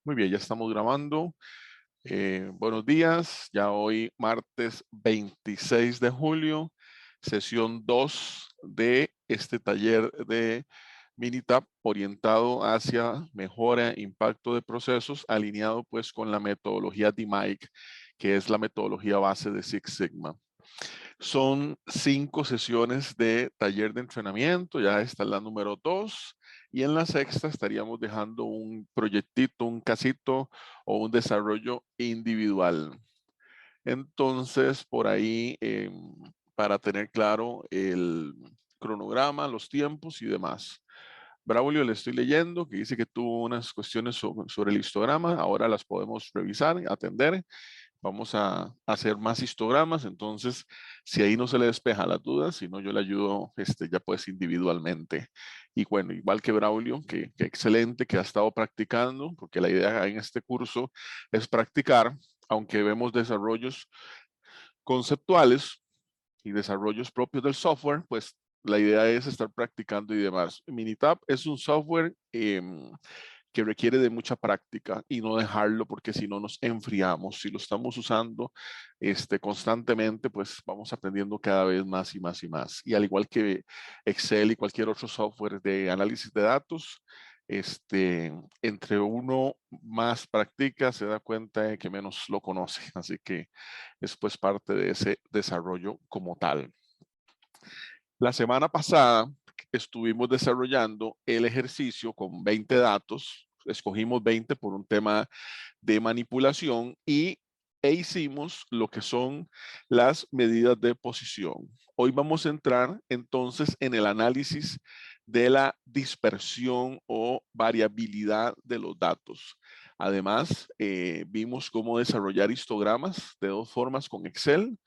Muy bien, ya estamos grabando. Buenos días, ya hoy martes 26 de julio, sesión 2 de este taller de Minitab orientado hacia mejora, impacto de procesos, alineado pues con la metodología DMAIC, que es la metodología base de Six Sigma. Son 5 sesiones de taller de entrenamiento, ya esta es la número 2 y en la sexta estaríamos dejando un proyectito, un casito o un desarrollo individual. Entonces, por ahí, para tener claro el cronograma, los tiempos y demás. Braulio, le estoy leyendo que dice que tuvo unas cuestiones sobre el histograma, ahora las podemos revisar, atender. Vamos a hacer más histogramas, entonces si ahí no se le despeja las dudas, si no yo le ayudo ya pues individualmente. Y bueno, igual que Braulio, que excelente, que ha estado practicando, porque la idea en este curso es practicar, aunque vemos desarrollos conceptuales y desarrollos propios del software, pues la idea es estar practicando y demás. Minitab es un software que requiere de mucha práctica y no dejarlo porque si no nos enfriamos. Si lo estamos usando constantemente, pues vamos aprendiendo cada vez más y más y más. Y al igual que Excel y cualquier otro software de análisis de datos, entre uno más practica, se da cuenta de que menos lo conoce. Así que es pues parte de ese desarrollo como tal. La semana pasada estuvimos desarrollando el ejercicio con 20 datos. Escogimos 20 por un tema de manipulación e hicimos lo que son las medidas de posición. Hoy vamos a entrar entonces en el análisis de la dispersión o variabilidad de los datos. Además, vimos cómo desarrollar histogramas de dos formas con Excel.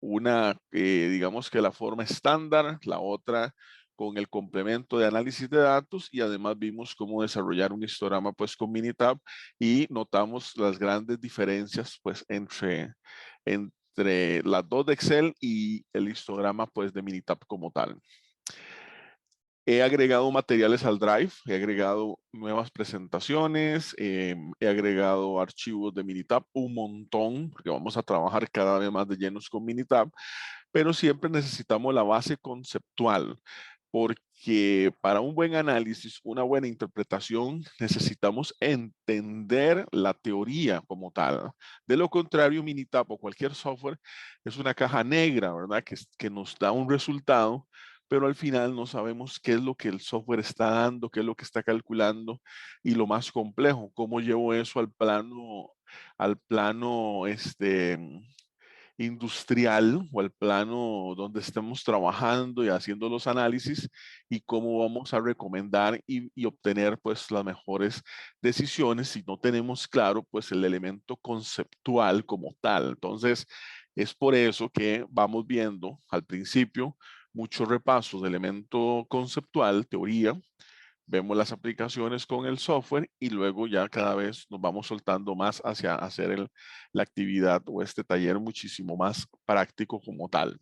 Una, digamos que la forma estándar, la otra con el complemento de análisis de datos y además vimos cómo desarrollar un histograma pues con Minitab y notamos las grandes diferencias pues entre las dos de Excel y el histograma pues de Minitab como tal. He agregado materiales al Drive, he agregado nuevas presentaciones, he agregado archivos de Minitab, un montón, porque vamos a trabajar cada vez más de llenos con Minitab, pero siempre necesitamos la base conceptual, porque para un buen análisis, una buena interpretación, necesitamos entender la teoría como tal. De lo contrario, Minitab o cualquier software es una caja negra, ¿verdad? Que nos da un resultado, pero al final no sabemos qué es lo que el software está dando, qué es lo que está calculando y lo más complejo, cómo llevo eso al plano industrial o al plano donde estemos trabajando y haciendo los análisis y cómo vamos a recomendar y obtener pues las mejores decisiones si no tenemos claro pues el elemento conceptual como tal. Entonces es por eso que vamos viendo al principio muchos repasos de elemento conceptual, teoría, vemos las aplicaciones con el software y luego ya cada vez nos vamos soltando más hacia hacer la actividad o este taller muchísimo más práctico como tal.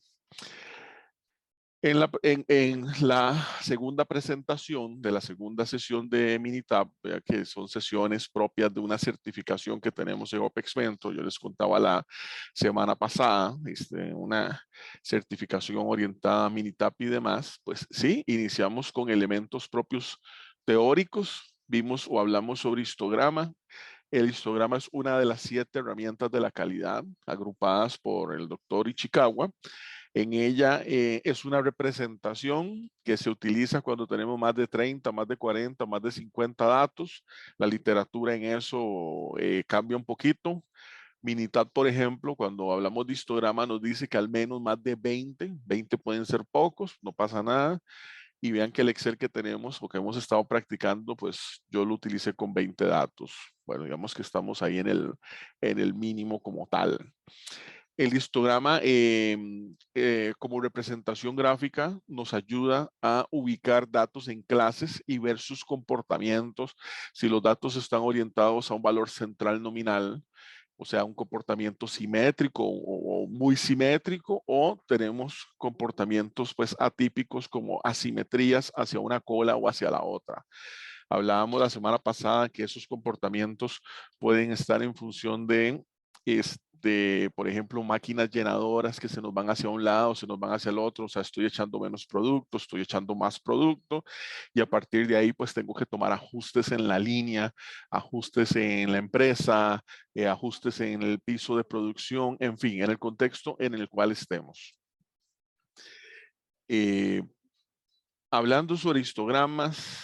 En la segunda presentación de la segunda sesión de Minitab, que son sesiones propias de una certificación que tenemos en OPEX Mentor, yo les contaba la semana pasada, una certificación orientada a Minitab y demás, pues sí, iniciamos con elementos propios teóricos, vimos o hablamos sobre histograma. El histograma es una de las 7 herramientas de la calidad agrupadas por el doctor Ichikawa. En ella es una representación que se utiliza cuando tenemos más de 30, más de 40, más de 50 datos. La literatura en eso cambia un poquito. Minitab, por ejemplo, cuando hablamos de histograma nos dice que al menos más de 20 pueden ser pocos, no pasa nada. Y vean que el Excel que tenemos, o que hemos estado practicando, pues yo lo utilicé con 20 datos. Bueno, digamos que estamos ahí en el mínimo como tal. El histograma como representación gráfica nos ayuda a ubicar datos en clases y ver sus comportamientos. Si los datos están orientados a un valor central nominal, o sea, un comportamiento simétrico o muy simétrico, o tenemos comportamientos pues atípicos como asimetrías hacia una cola o hacia la otra. Hablábamos la semana pasada que esos comportamientos pueden estar en función de, por ejemplo, máquinas llenadoras que se nos van hacia un lado, se nos van hacia el otro, o sea, estoy echando menos producto, estoy echando más producto, y a partir de ahí, pues tengo que tomar ajustes en la línea, ajustes en la empresa, ajustes en el piso de producción, en fin, en el contexto en el cual estemos. Hablando sobre histogramas,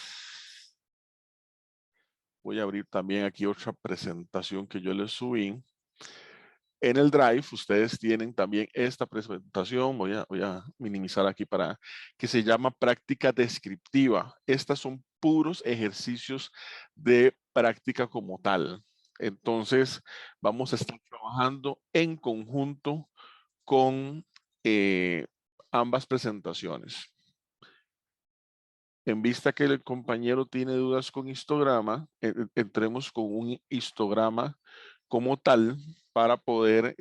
voy a abrir también aquí otra presentación que yo les subí. En el Drive ustedes tienen también esta presentación, voy a minimizar aquí para que se llama práctica descriptiva. Estas son puros ejercicios de práctica como tal. Entonces vamos a estar trabajando en conjunto con ambas presentaciones. En vista que el compañero tiene dudas con histograma, entremos con un histograma como tal para poder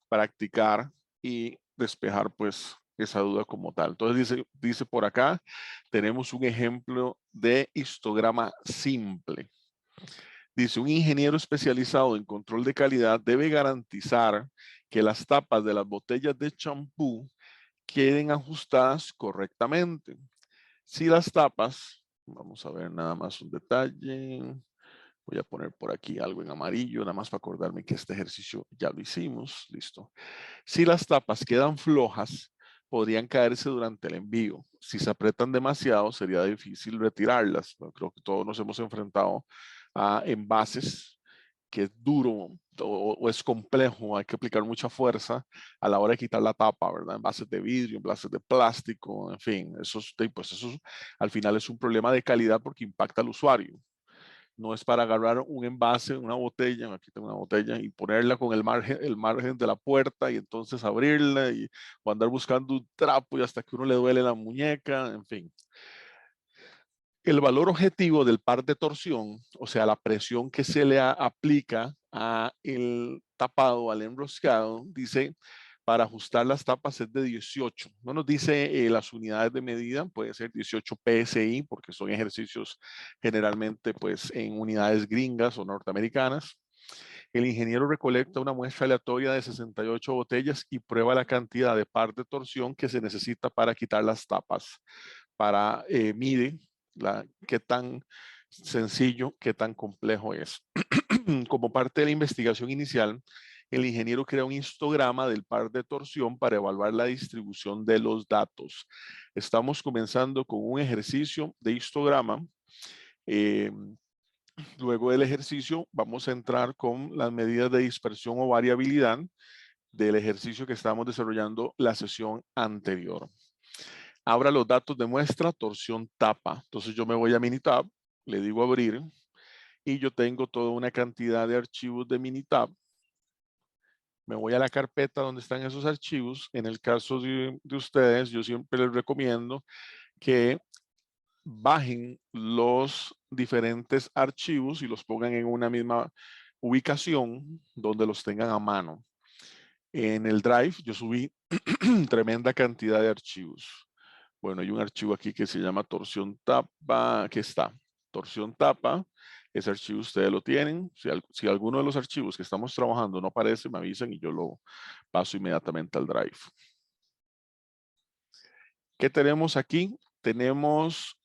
practicar y despejar pues esa duda como tal. Entonces dice por acá, tenemos un ejemplo de histograma simple. Dice, un ingeniero especializado en control de calidad debe garantizar que las tapas de las botellas de champú queden ajustadas correctamente. Si las tapas, vamos a ver nada más un detalle, voy a poner por aquí algo en amarillo, nada más para acordarme que este ejercicio ya lo hicimos, listo. Si las tapas quedan flojas, podrían caerse durante el envío. Si se apretan demasiado, sería difícil retirarlas. Bueno, creo que todos nos hemos enfrentado a envases que es duro o es complejo, hay que aplicar mucha fuerza a la hora de quitar la tapa, ¿verdad? Envases de vidrio, envases de plástico, en fin, pues eso al final es un problema de calidad porque impacta al usuario. No es para agarrar un envase, una botella, aquí tengo una botella, y ponerla con el margen de la puerta y entonces abrirla o andar buscando un trapo y hasta que uno le duele la muñeca, en fin. El valor objetivo del par de torsión, o sea, la presión que se le aplica a el tapado, al enroscado, dice para ajustar las tapas es de 18. No nos dice las unidades de medida, puede ser 18 PSI, porque son ejercicios generalmente pues en unidades gringas o norteamericanas. El ingeniero recolecta una muestra aleatoria de 68 botellas y prueba la cantidad de par de torsión que se necesita para quitar las tapas. Mide qué tan sencillo, qué tan complejo es. Como parte de la investigación inicial, el ingeniero crea un histograma del par de torsión para evaluar la distribución de los datos. Estamos comenzando con un ejercicio de histograma. Luego del ejercicio vamos a entrar con las medidas de dispersión o variabilidad del ejercicio que estamos desarrollando la sesión anterior. Abra los datos de muestra, torsión tapa. Entonces yo me voy a Minitab, le digo abrir y yo tengo toda una cantidad de archivos de Minitab. Me voy a la carpeta donde están esos archivos. En el caso de ustedes, yo siempre les recomiendo que bajen los diferentes archivos y los pongan en una misma ubicación donde los tengan a mano. En el Drive yo subí tremenda cantidad de archivos. Bueno, hay un archivo aquí que se llama torsión tapa. Aquí está, torsión tapa. Ese archivo ustedes lo tienen. Si alguno de los archivos que estamos trabajando no aparece, me avisan y yo lo paso inmediatamente al Drive. ¿Qué tenemos aquí? Tenemos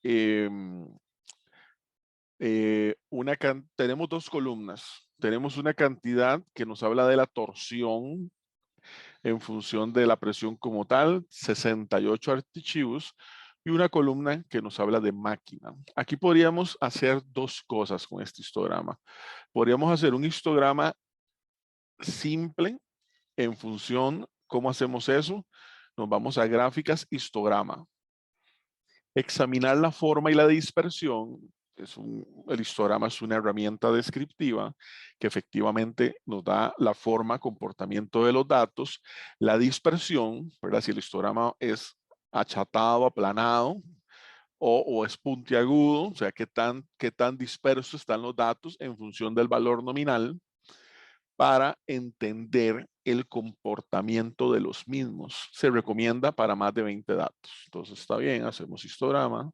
tenemos dos columnas. Tenemos una cantidad que nos habla de la torsión en función de la presión como tal, 68 archivos, y una columna que nos habla de máquina. Aquí podríamos hacer dos cosas con este histograma. Podríamos hacer un histograma simple en función, ¿cómo hacemos eso? Nos vamos a gráficas, histograma. Examinar la forma y la dispersión. El histograma es una herramienta descriptiva que efectivamente nos da la forma, comportamiento de los datos, la dispersión, ¿verdad? Si el histograma es achatado, aplanado o es puntiagudo, o sea, qué tan dispersos están los datos en función del valor nominal para entender el comportamiento de los mismos. Se recomienda para más de 20 datos. Entonces está bien, hacemos histograma.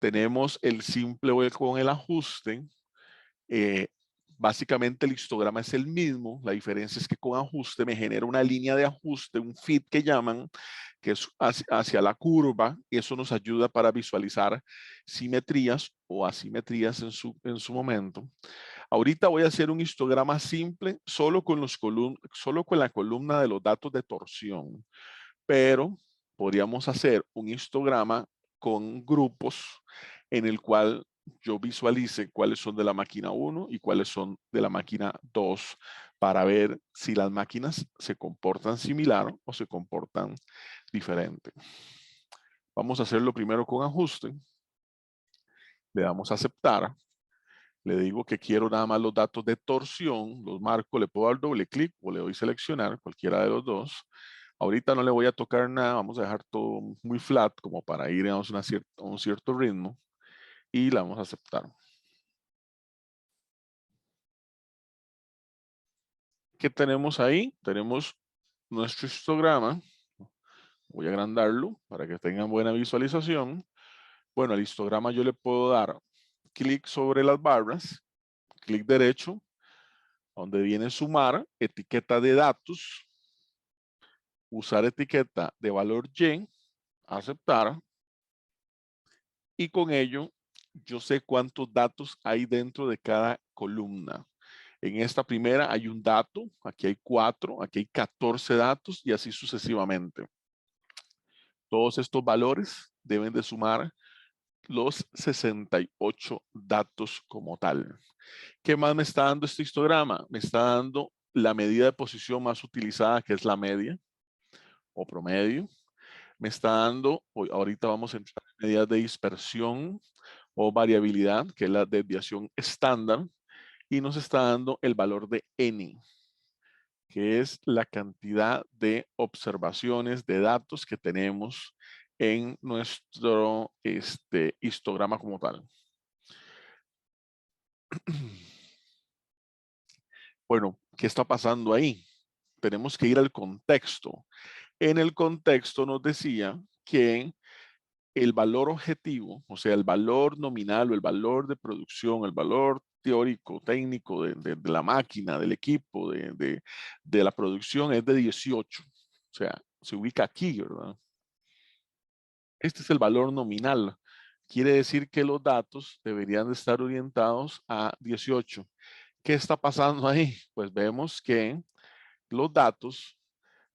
tenemos el simple con el ajuste. Básicamente el histograma es el mismo, la diferencia es que con ajuste me genera una línea de ajuste, un fit que llaman, que es hacia la curva, y eso nos ayuda para visualizar simetrías o asimetrías en su momento. Ahorita voy a hacer un histograma simple solo con la columna de los datos de torsión, pero podríamos hacer un histograma con grupos en el cual yo visualice cuáles son de la máquina 1 y cuáles son de la máquina 2 para ver si las máquinas se comportan similar o se comportan diferente. Vamos a hacerlo primero con ajuste. Le damos a aceptar. Le digo que quiero nada más los datos de torsión, los marco, le puedo dar doble clic o le doy seleccionar, cualquiera de los dos. Ahorita no le voy a tocar nada, vamos a dejar todo muy flat como para ir a un cierto ritmo y la vamos a aceptar. ¿Qué tenemos ahí? Tenemos nuestro histograma. Voy a agrandarlo para que tengan buena visualización. Bueno, al histograma yo le puedo dar clic sobre las barras, clic derecho, donde viene sumar, etiqueta de datos, usar etiqueta de valor Y, aceptar, y con ello yo sé cuántos datos hay dentro de cada columna. En esta primera hay un dato, aquí hay 4, aquí hay 14 datos y así sucesivamente. Todos estos valores deben de sumar los 68 datos como tal. ¿Qué más me está dando este histograma? Me está dando la medida de posición más utilizada, que es la media o promedio. Me está dando, ahorita vamos a entrar en medidas de dispersión o variabilidad, que es la desviación estándar, y nos está dando el valor de N, que es la cantidad de observaciones de datos que tenemos en nuestro histograma como tal. Bueno, ¿qué está pasando ahí? Tenemos que ir al contexto. En el contexto nos decía que el valor objetivo, o sea, el valor nominal o el valor de producción, el valor teórico, técnico de la máquina, del equipo, de la producción es de 18. O sea, se ubica aquí, ¿verdad? Este es el valor nominal. Quiere decir que los datos deberían de estar orientados a 18. ¿Qué está pasando ahí? Pues vemos que los datos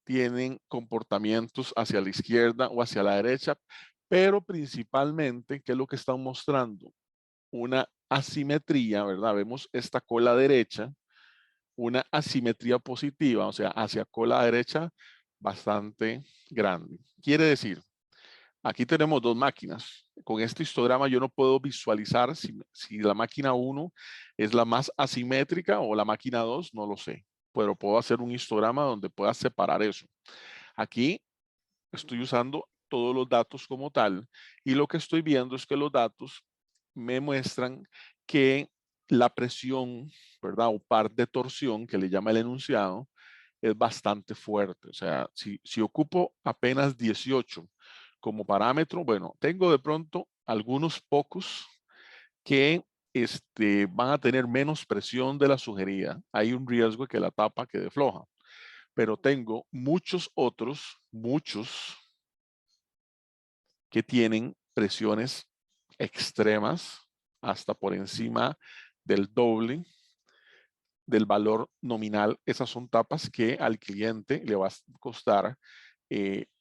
tienen comportamientos hacia la izquierda o hacia la derecha, pero principalmente, ¿qué es lo que están mostrando? Una asimetría, ¿verdad? Vemos esta cola derecha, una asimetría positiva, o sea, hacia cola derecha bastante grande. Quiere decir, aquí tenemos dos máquinas. Con este histograma yo no puedo visualizar si la máquina 1 es la más asimétrica o la máquina 2, no lo sé. Pero puedo hacer un histograma donde pueda separar eso. Aquí estoy usando todos los datos como tal y lo que estoy viendo es que los datos me muestran que la presión, ¿verdad? O par de torsión que le llama el enunciado es bastante fuerte. O sea, si ocupo apenas 18 como parámetro, bueno, tengo de pronto algunos pocos que van a tener menos presión de la sugerida. Hay un riesgo de que la tapa quede floja. Pero tengo muchos otros, muchos que tienen presiones extremas hasta por encima del doble del valor nominal. Esas son tapas que al cliente le va a costar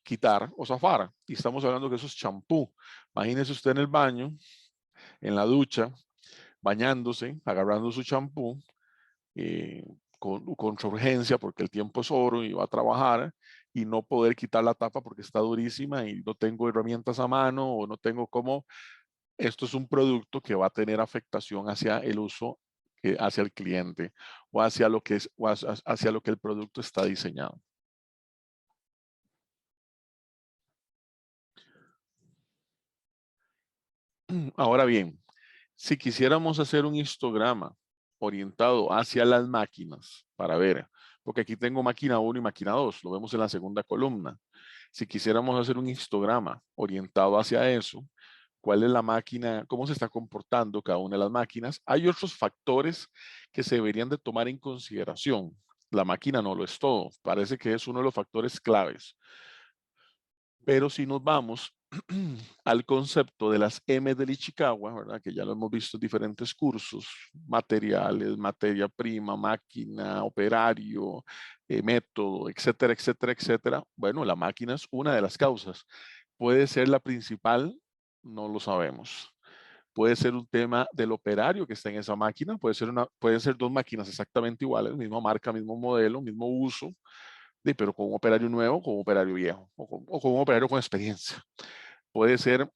quitar o zafar. Y estamos hablando que eso es champú. Imagínese usted en el baño, en la ducha, bañándose, agarrando su champú, eh, con su urgencia porque el tiempo es oro y va a trabajar y no poder quitar la tapa porque está durísima y no tengo herramientas a mano o no tengo cómo. Esto es un producto que va a tener afectación hacia el uso, hacia el cliente o hacia lo que es, o hacia lo que el producto está diseñado. Ahora bien, si quisiéramos hacer un histograma orientado hacia las máquinas para ver, porque aquí tengo máquina 1 y máquina 2, lo vemos en la segunda columna. Si quisiéramos hacer un histograma orientado hacia eso, cuál es la máquina, cómo se está comportando cada una de las máquinas. Hay otros factores que se deberían de tomar en consideración. La máquina no lo es todo, parece que es uno de los factores claves. Pero si nos vamos al concepto de las M del Ichikawa, ¿verdad? Que ya lo hemos visto en diferentes cursos, materiales, materia prima, máquina, operario, método, etcétera, etcétera, etcétera. Bueno, la máquina es una de las causas. ¿Puede ser la principal? No lo sabemos. Puede ser un tema del operario que está en esa máquina, pueden ser dos máquinas exactamente iguales, misma marca, mismo modelo, mismo uso, pero con un operario nuevo, con un operario viejo, o con un operario con experiencia. Puede ser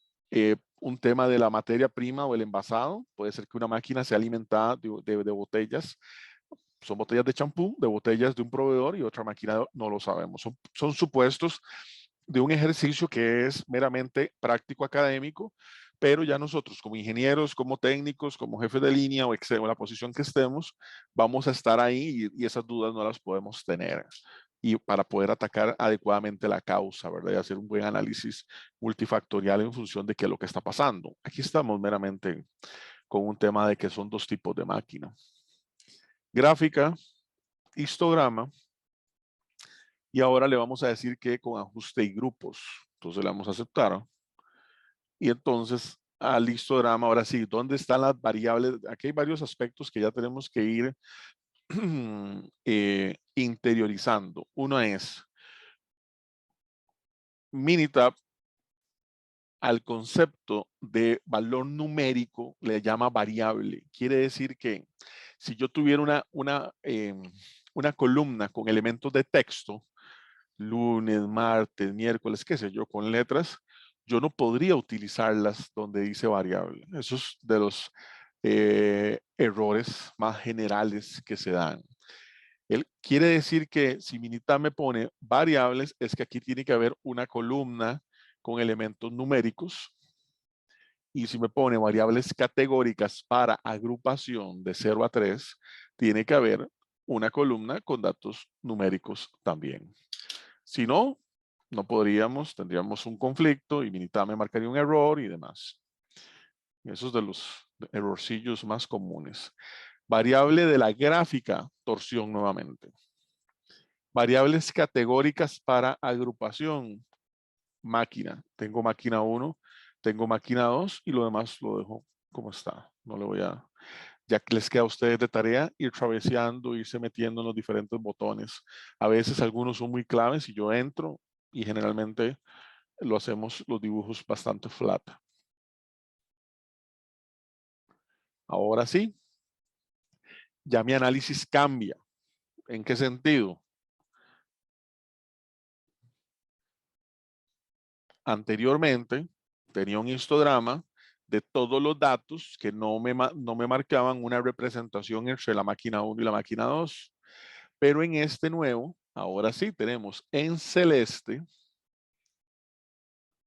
un tema de la materia prima o el envasado, puede ser que una máquina sea alimentada de botellas, son botellas de champú, de botellas de un proveedor y otra máquina no lo sabemos. Son supuestos de un ejercicio que es meramente práctico académico, pero ya nosotros como ingenieros, como técnicos, como jefes de línea o en la posición que estemos, vamos a estar ahí y esas dudas no las podemos tener. Y para poder atacar adecuadamente la causa, ¿verdad? Y hacer un buen análisis multifactorial en función de qué es lo que está pasando. Aquí estamos meramente con un tema de que son dos tipos de máquina. Gráfica, histograma, y ahora le vamos a decir que con ajuste y grupos. Entonces le vamos a aceptar. Y entonces al histograma, ahora sí, ¿dónde están las variables? Aquí hay varios aspectos que ya tenemos que ir interiorizando. Uno es Minitab al concepto de valor numérico le llama variable. Quiere decir que si yo tuviera una columna con elementos de texto, lunes, martes, miércoles, qué sé yo, con letras, yo no podría utilizarlas donde dice variable. Eso es de los errores más generales que se dan. Él quiere decir que si Minitab me pone variables, es que aquí tiene que haber una columna con elementos numéricos. Y si me pone variables categóricas para agrupación de 0 a 3, tiene que haber una columna con datos numéricos también. Si no, no podríamos, tendríamos un conflicto y Minitab me marcaría un error y demás. Esos es de los errorcillos más comunes. Variable de la gráfica, torsión nuevamente. Variables categóricas para agrupación, máquina. Tengo máquina 1, tengo máquina 2 y lo demás lo dejo como está. No le voy a... Ya que les queda a ustedes de tarea ir traveseando, irse metiendo en los diferentes botones. A veces algunos son muy claves y yo entro y generalmente lo hacemos los dibujos bastante flat. Ahora sí, ya mi análisis cambia. ¿En qué sentido? Anteriormente tenía un histograma de todos los datos que no me marcaban una representación entre la máquina 1 y la máquina 2. Pero en este nuevo, ahora sí tenemos en celeste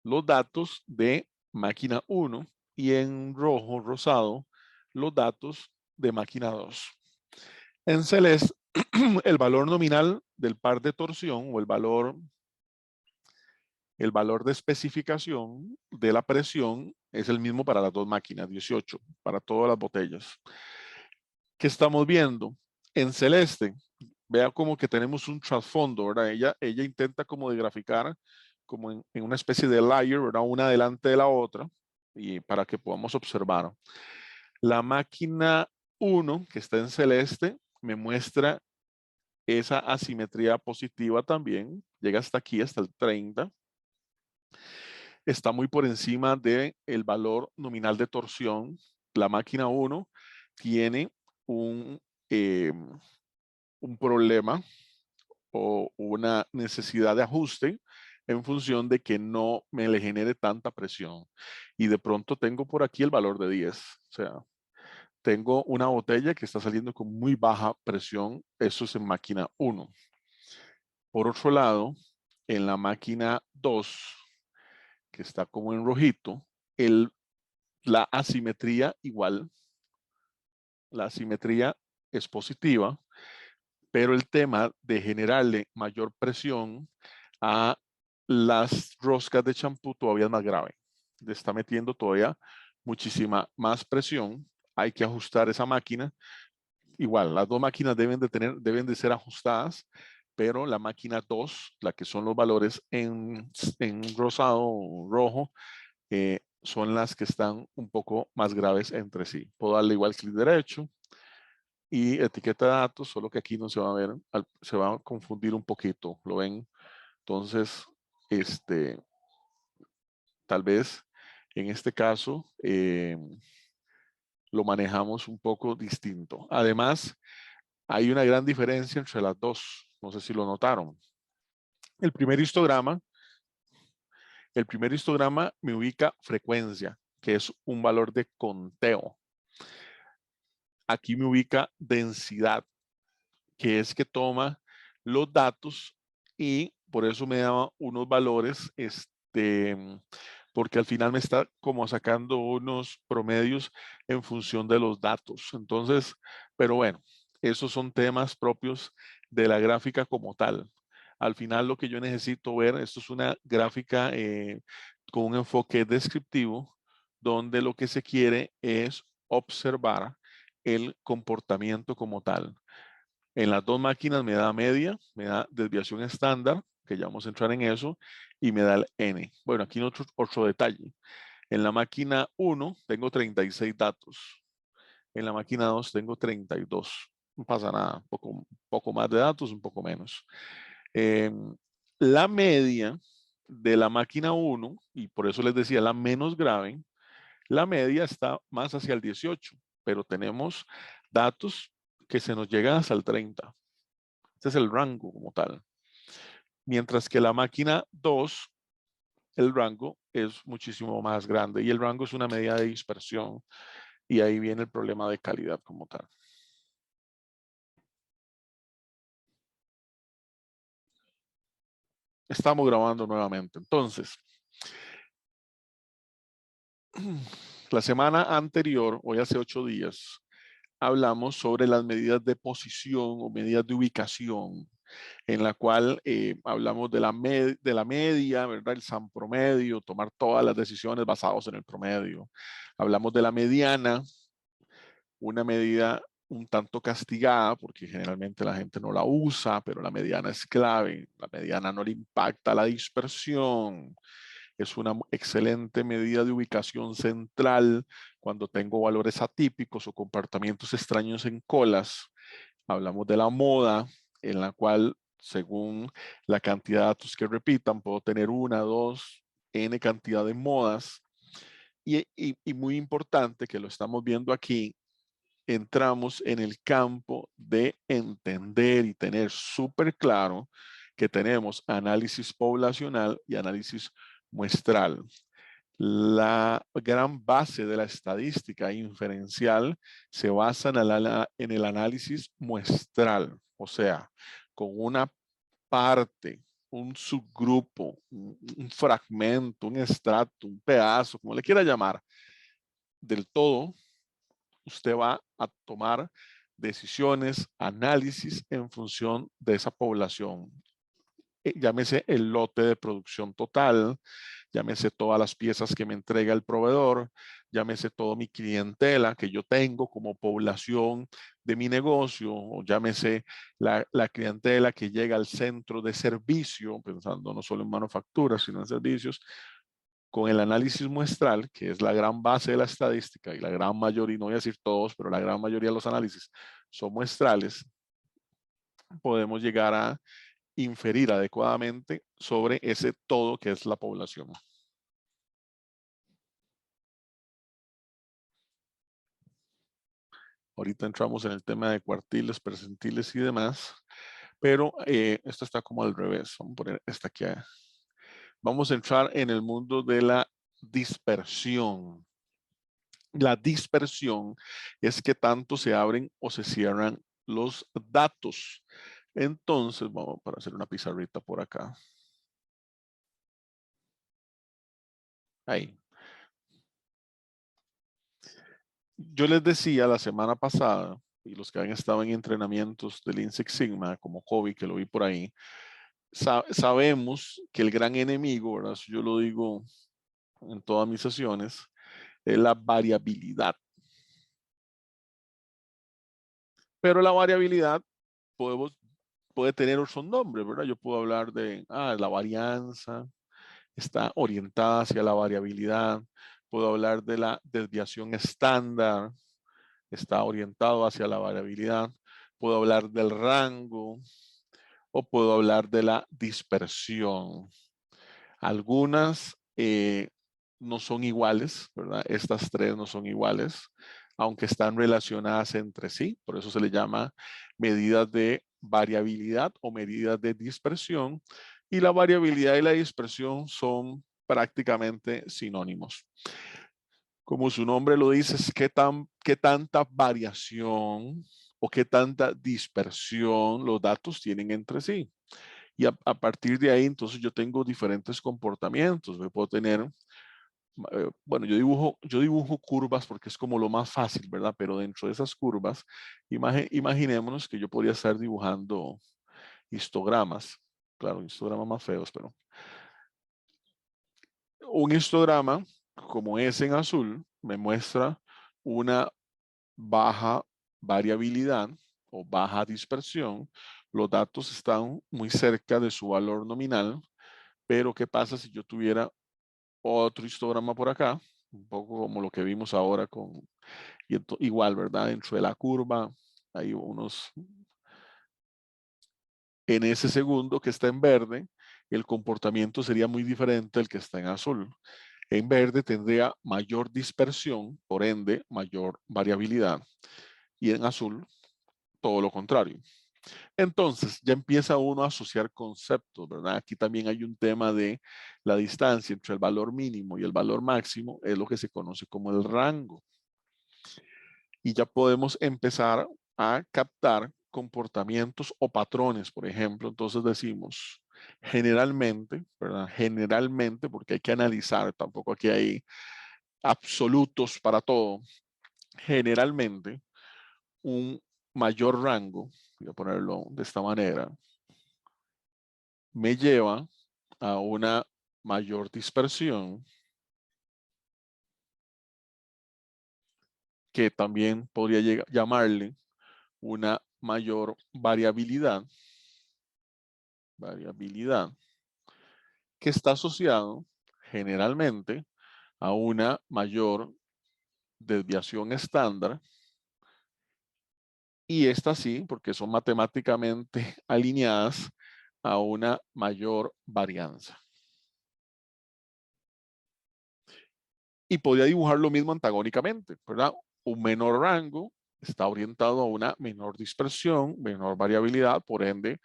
los datos de máquina 1 y en rojo, rosado, los datos de máquina 2. En celeste, el valor nominal del par de torsión o el valor de especificación de la presión es el mismo para las dos máquinas, 18, para todas las botellas. ¿Qué estamos viendo? En celeste, vea como que tenemos un trasfondo, ¿verdad? Ella intenta como de graficar como en una especie de layer, ¿verdad? Una delante de la otra, y para que podamos observar. La máquina 1, que está en celeste, me muestra esa asimetría positiva también, llega hasta aquí, hasta el 30. Está muy por encima del valor nominal de torsión. La máquina 1 tiene un, eh, un problema o una necesidad de ajuste en función de que no me le genere tanta presión. Y de pronto tengo por aquí el valor de 10. O sea, tengo una botella que está saliendo con muy baja presión. Eso es en máquina 1. Por otro lado, en la máquina 2, que está como en rojito, la asimetría igual. La asimetría es positiva, pero el tema de generarle mayor presión a las roscas de champú todavía es más grave. le está metiendo todavía muchísima más presión. Hay que ajustar esa máquina. Igual, las dos máquinas deben de ser ajustadas, pero la máquina 2, la que son los valores en rosado o rojo, son las que están un poco más graves entre sí. Puedo darle igual clic derecho y etiqueta de datos, solo que aquí no se va a ver, se va a confundir un poquito, ¿lo ven? Entonces, tal vez en este caso lo manejamos un poco distinto. Además, hay una gran diferencia entre las dos. No sé si lo notaron. El primer histograma, me ubica frecuencia, que es un valor de conteo. Aquí me ubica densidad, que es que toma los datos y por eso me da unos valores, porque al final me está como sacando unos promedios en función de los datos. Entonces, pero bueno, esos son temas propios de la gráfica como tal. Al final lo que yo necesito ver, esto es una gráfica con un enfoque descriptivo, donde lo que se quiere es observar el comportamiento como tal. En las dos máquinas me da media, me da desviación estándar, que ya vamos a entrar en eso, y me da el N. Bueno, aquí otro detalle. En la máquina 1 tengo 36 datos. En la máquina 2 tengo 32. No pasa nada, poco más de datos, un poco menos. La media de la máquina 1, y por eso les decía la menos grave, la media está más hacia el 18, pero tenemos datos que se nos llegan hasta el 30. Este es el rango como tal. Mientras que la máquina 2, el rango es muchísimo más grande y el rango es una medida de dispersión y ahí viene el problema de calidad como tal. Estamos grabando nuevamente. Entonces, la semana anterior, hoy hace 8 días, hablamos sobre las medidas de posición o medidas de ubicación, en la cual hablamos de la media, ¿verdad? El SAM promedio, tomar todas las decisiones basadas en el promedio. Hablamos de la mediana, una medida un tanto castigada, porque generalmente la gente no la usa, pero la mediana es clave. La mediana no le impacta la dispersión. Es una excelente medida de ubicación central cuando tengo valores atípicos o comportamientos extraños en colas. Hablamos de la moda, en la cual, según la cantidad de datos que repitan, puedo tener una, dos, n cantidad de modas. Y muy importante, que lo estamos viendo aquí, entramos en el campo de entender y tener súper claro que tenemos análisis poblacional y análisis muestral. La gran base de la estadística inferencial se basa en el análisis muestral, o sea, con una parte, un subgrupo, un fragmento, un estrato, un pedazo, como le quiera llamar, del todo, usted va a tomar decisiones, análisis en función de esa población. Llámese el lote de producción total, llámese todas las piezas que me entrega el proveedor, llámese toda mi clientela que yo tengo como población de mi negocio, o llámese la clientela que llega al centro de servicio, pensando no solo en manufactura, sino en servicios, con el análisis muestral, que es la gran base de la estadística, y la gran mayoría, no voy a decir todos, pero la gran mayoría de los análisis son muestrales, podemos llegar a inferir adecuadamente sobre ese todo que es la población. Ahorita entramos en el tema de cuartiles, percentiles y demás, pero esto está como al revés. Vamos a poner esta aquí. Vamos a entrar en el mundo de la dispersión. La dispersión es que tanto se abren o se cierran los datos. Entonces, vamos para hacer una pizarrita por acá. Ahí. Yo les decía la semana pasada, y los que han estado en entrenamientos del Lean Six Sigma, como Kobe, que lo vi por ahí, sabemos que el gran enemigo, ¿verdad? Yo lo digo en todas mis sesiones es la variabilidad. Pero la variabilidad puede tener otros nombres, ¿verdad? Yo puedo hablar de la varianza, está orientada hacia la variabilidad. Puedo hablar de la desviación estándar, está orientado hacia la variabilidad. Puedo hablar del rango o puedo hablar de la dispersión. Algunas no son iguales, ¿verdad? Estas tres no son iguales, aunque están relacionadas entre sí. Por eso se le llama medidas de variabilidad o medidas de dispersión. Y la variabilidad y la dispersión son prácticamente sinónimos. Como su nombre lo dice, es qué tanta variación o qué tanta dispersión los datos tienen entre sí. Y a partir de ahí, entonces yo tengo diferentes comportamientos. Yo puedo tener, bueno, yo dibujo curvas porque es como lo más fácil, ¿verdad? Pero dentro de esas curvas, imaginémonos que yo podría estar dibujando histogramas. Claro, histogramas más feos, pero un histograma como ese en azul me muestra una baja variabilidad o baja dispersión. Los datos están muy cerca de su valor nominal, pero ¿qué pasa si yo tuviera otro histograma por acá? Un poco como lo que vimos ahora igual, ¿verdad? Dentro de la curva hay unos, en ese segundo que está en verde, el comportamiento sería muy diferente al que está en azul. En verde tendría mayor dispersión, por ende, mayor variabilidad. Y en azul, todo lo contrario. Entonces, ya empieza uno a asociar conceptos, ¿verdad? Aquí también hay un tema de la distancia entre el valor mínimo y el valor máximo, es lo que se conoce como el rango. Y ya podemos empezar a captar comportamientos o patrones, por ejemplo. Entonces decimos, generalmente, ¿verdad? Generalmente, porque hay que analizar, tampoco aquí hay absolutos para todo. Generalmente, un mayor rango, voy a ponerlo de esta manera, me lleva a una mayor dispersión, que también podría llamarle una mayor variabilidad, que está asociado generalmente a una mayor desviación estándar, y esta sí, porque son matemáticamente alineadas a una mayor varianza. Y podría dibujar lo mismo antagónicamente, ¿verdad? Un menor rango está orientado a una menor dispersión, menor variabilidad, por ende,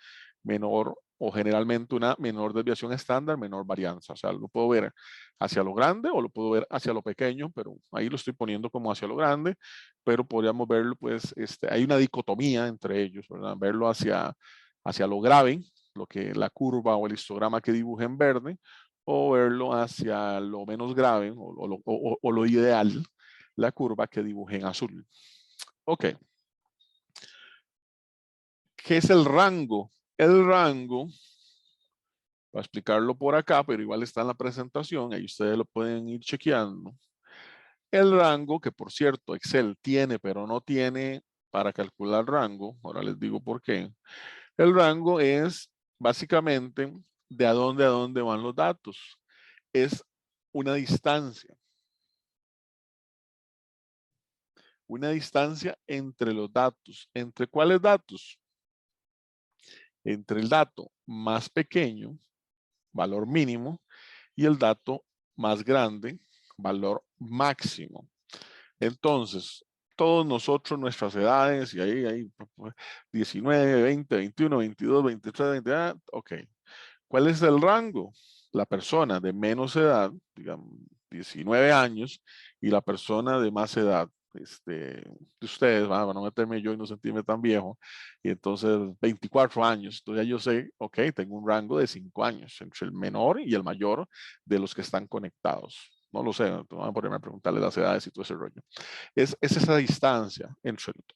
menor o generalmente una menor desviación estándar, menor varianza. O sea, lo puedo ver hacia lo grande o lo puedo ver hacia lo pequeño, pero ahí lo estoy poniendo como hacia lo grande, pero podríamos verlo, pues, hay una dicotomía entre ellos, ¿verdad? Verlo hacia lo grave, lo que la curva o el histograma que dibuje en verde, o verlo hacia lo menos grave o lo ideal, la curva que dibujé en azul. Ok. ¿Qué es el rango? El rango, voy a explicarlo por acá, pero igual está en la presentación, ahí ustedes lo pueden ir chequeando. El rango, que por cierto Excel tiene, pero no tiene para calcular rango, ahora les digo por qué. El rango es básicamente de a dónde van los datos. Es una distancia. Una distancia entre los datos. ¿Entre cuáles datos? Entre el dato más pequeño, valor mínimo, y el dato más grande, valor máximo. Entonces, todos nosotros, nuestras edades, y ahí hay 19, 20, 21, 22, 23, 20, ok. ¿Cuál es el rango? La persona de menos edad, digamos 19 años, y la persona de más edad, de ustedes, van a meterme yo y no sentirme tan viejo, y entonces 24 años, entonces ya yo sé, ok, tengo un rango de 5 años entre el menor y el mayor de los que están conectados. No lo sé, van a ponerme a preguntarle las edades y todo ese rollo. Es esa distancia.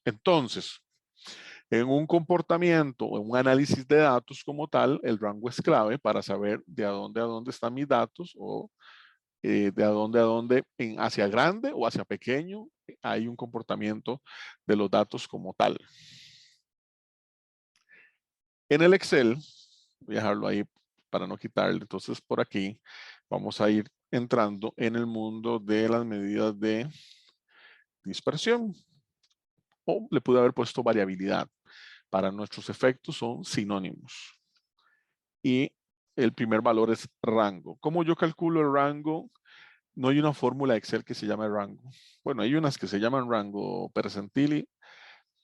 Entonces, en un comportamiento o en un análisis de datos como tal, el rango es clave para saber de a dónde están mis datos o de a dónde, hacia grande o hacia pequeño, hay un comportamiento de los datos como tal. En el Excel, voy a dejarlo ahí para no quitarle, entonces por aquí vamos a ir entrando en el mundo de las medidas de dispersión, o le pude haber puesto variabilidad. Para nuestros efectos son sinónimos. Y el primer valor es rango. ¿Cómo yo calculo el rango? No hay una fórmula Excel que se llame rango. Bueno, hay unas que se llaman rango percentil.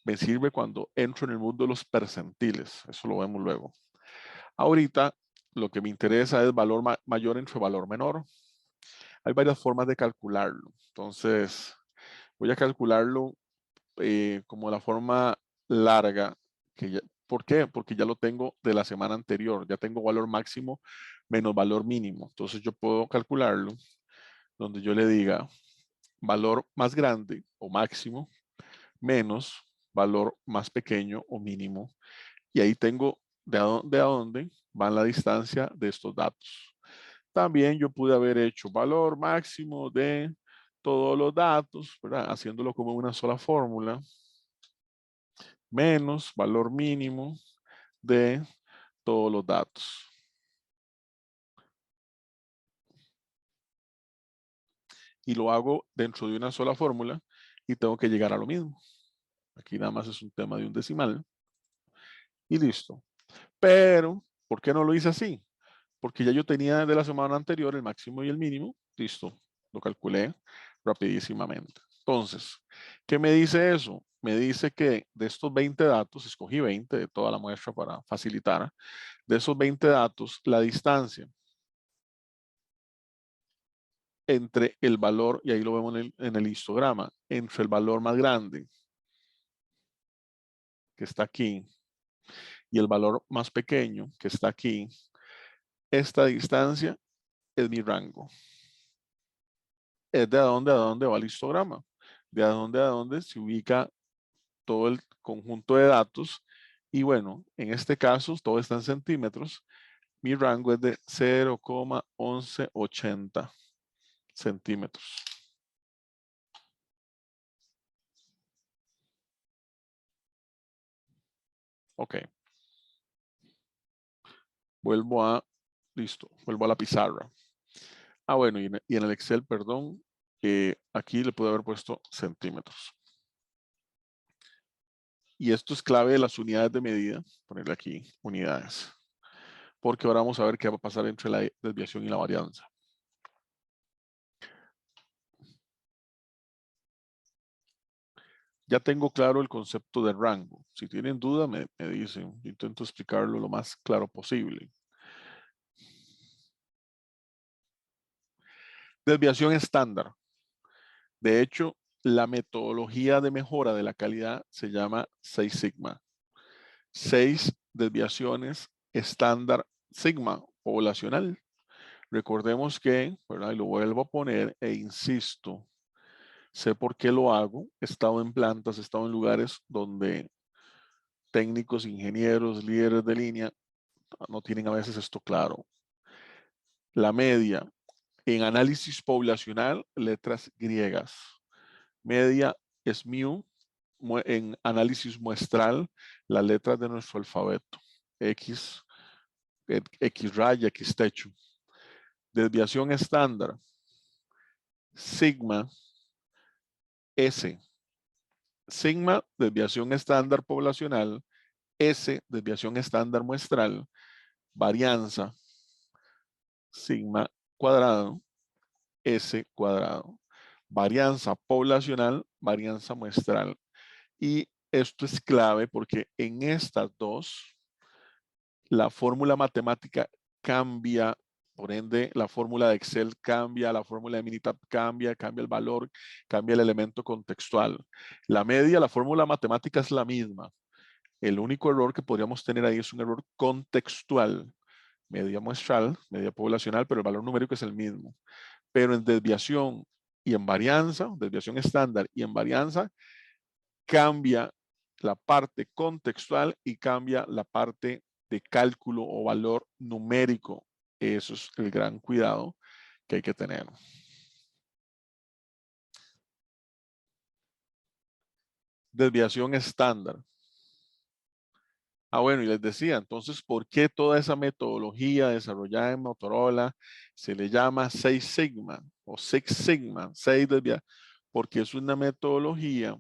Me sirve cuando entro en el mundo de los percentiles. Eso lo vemos luego. Ahorita lo que me interesa es valor mayor entre valor menor. Hay varias formas de calcularlo. Entonces, voy a calcularlo como la forma larga. ¿Por qué? Porque ya lo tengo de la semana anterior. Ya tengo valor máximo menos valor mínimo. Entonces yo puedo calcularlo donde yo le diga valor más grande o máximo menos valor más pequeño o mínimo. Y ahí tengo de a dónde va la distancia de estos datos. También yo pude haber hecho valor máximo de todos los datos, ¿verdad? Haciéndolo como una sola fórmula, menos valor mínimo de todos los datos. Y lo hago dentro de una sola fórmula y tengo que llegar a lo mismo. Aquí nada más es un tema de un decimal. Y listo. Pero, ¿por qué no lo hice así? Porque ya yo tenía de la semana anterior el máximo y el mínimo. Listo. Lo calculé rapidísimamente. Entonces, ¿qué me dice eso? Me dice que de estos 20 datos, escogí 20 de toda la muestra para facilitar, de esos 20 datos, la distancia entre el valor, y ahí lo vemos en el histograma, entre el valor más grande, que está aquí, y el valor más pequeño, que está aquí, esta distancia es mi rango. Es de a dónde va el histograma, de a dónde se ubica todo el conjunto de datos. Y bueno, en este caso, todo está en centímetros. Mi rango es de 0,1180 centímetros. Ok. Vuelvo a la pizarra. Ah, bueno, y en el Excel, perdón, aquí le puedo haber puesto centímetros. Y esto es clave de las unidades de medida, ponerle aquí unidades, porque ahora vamos a ver qué va a pasar entre la desviación y la varianza. Ya tengo claro el concepto de rango. Si tienen duda, me dicen. Yo intento explicarlo lo más claro posible. Desviación estándar. De hecho, la metodología de mejora de la calidad se llama 6 sigma. 6 desviaciones estándar sigma poblacional. Recordemos que, ¿verdad? Y lo vuelvo a poner e insisto, sé por qué lo hago. He estado en plantas, he estado en lugares donde técnicos, ingenieros, líderes de línea no tienen a veces esto claro. La media en análisis poblacional, letras griegas. Media es mu. En análisis muestral, las letras de nuestro alfabeto. X, X raya, X techo. Desviación estándar. Sigma, S. Sigma, desviación estándar poblacional. S, desviación estándar muestral. Varianza, sigma cuadrado, S cuadrado. Varianza poblacional, varianza muestral. Y esto es clave porque en estas dos, la fórmula matemática cambia, por ende, la fórmula de Excel cambia, la fórmula de Minitab cambia el valor, cambia el elemento contextual. La media, la fórmula matemática es la misma. El único error que podríamos tener ahí es un error contextual. Media muestral, media poblacional, pero el valor numérico es el mismo. Pero en desviación y en varianza, desviación estándar y en varianza, cambia la parte contextual y cambia la parte de cálculo o valor numérico. Eso es el gran cuidado que hay que tener. Desviación estándar. Bueno, y les decía, entonces, ¿por qué toda esa metodología desarrollada en Motorola se le llama Six Sigma o Six Sigma, 6 desviación? Porque es una metodología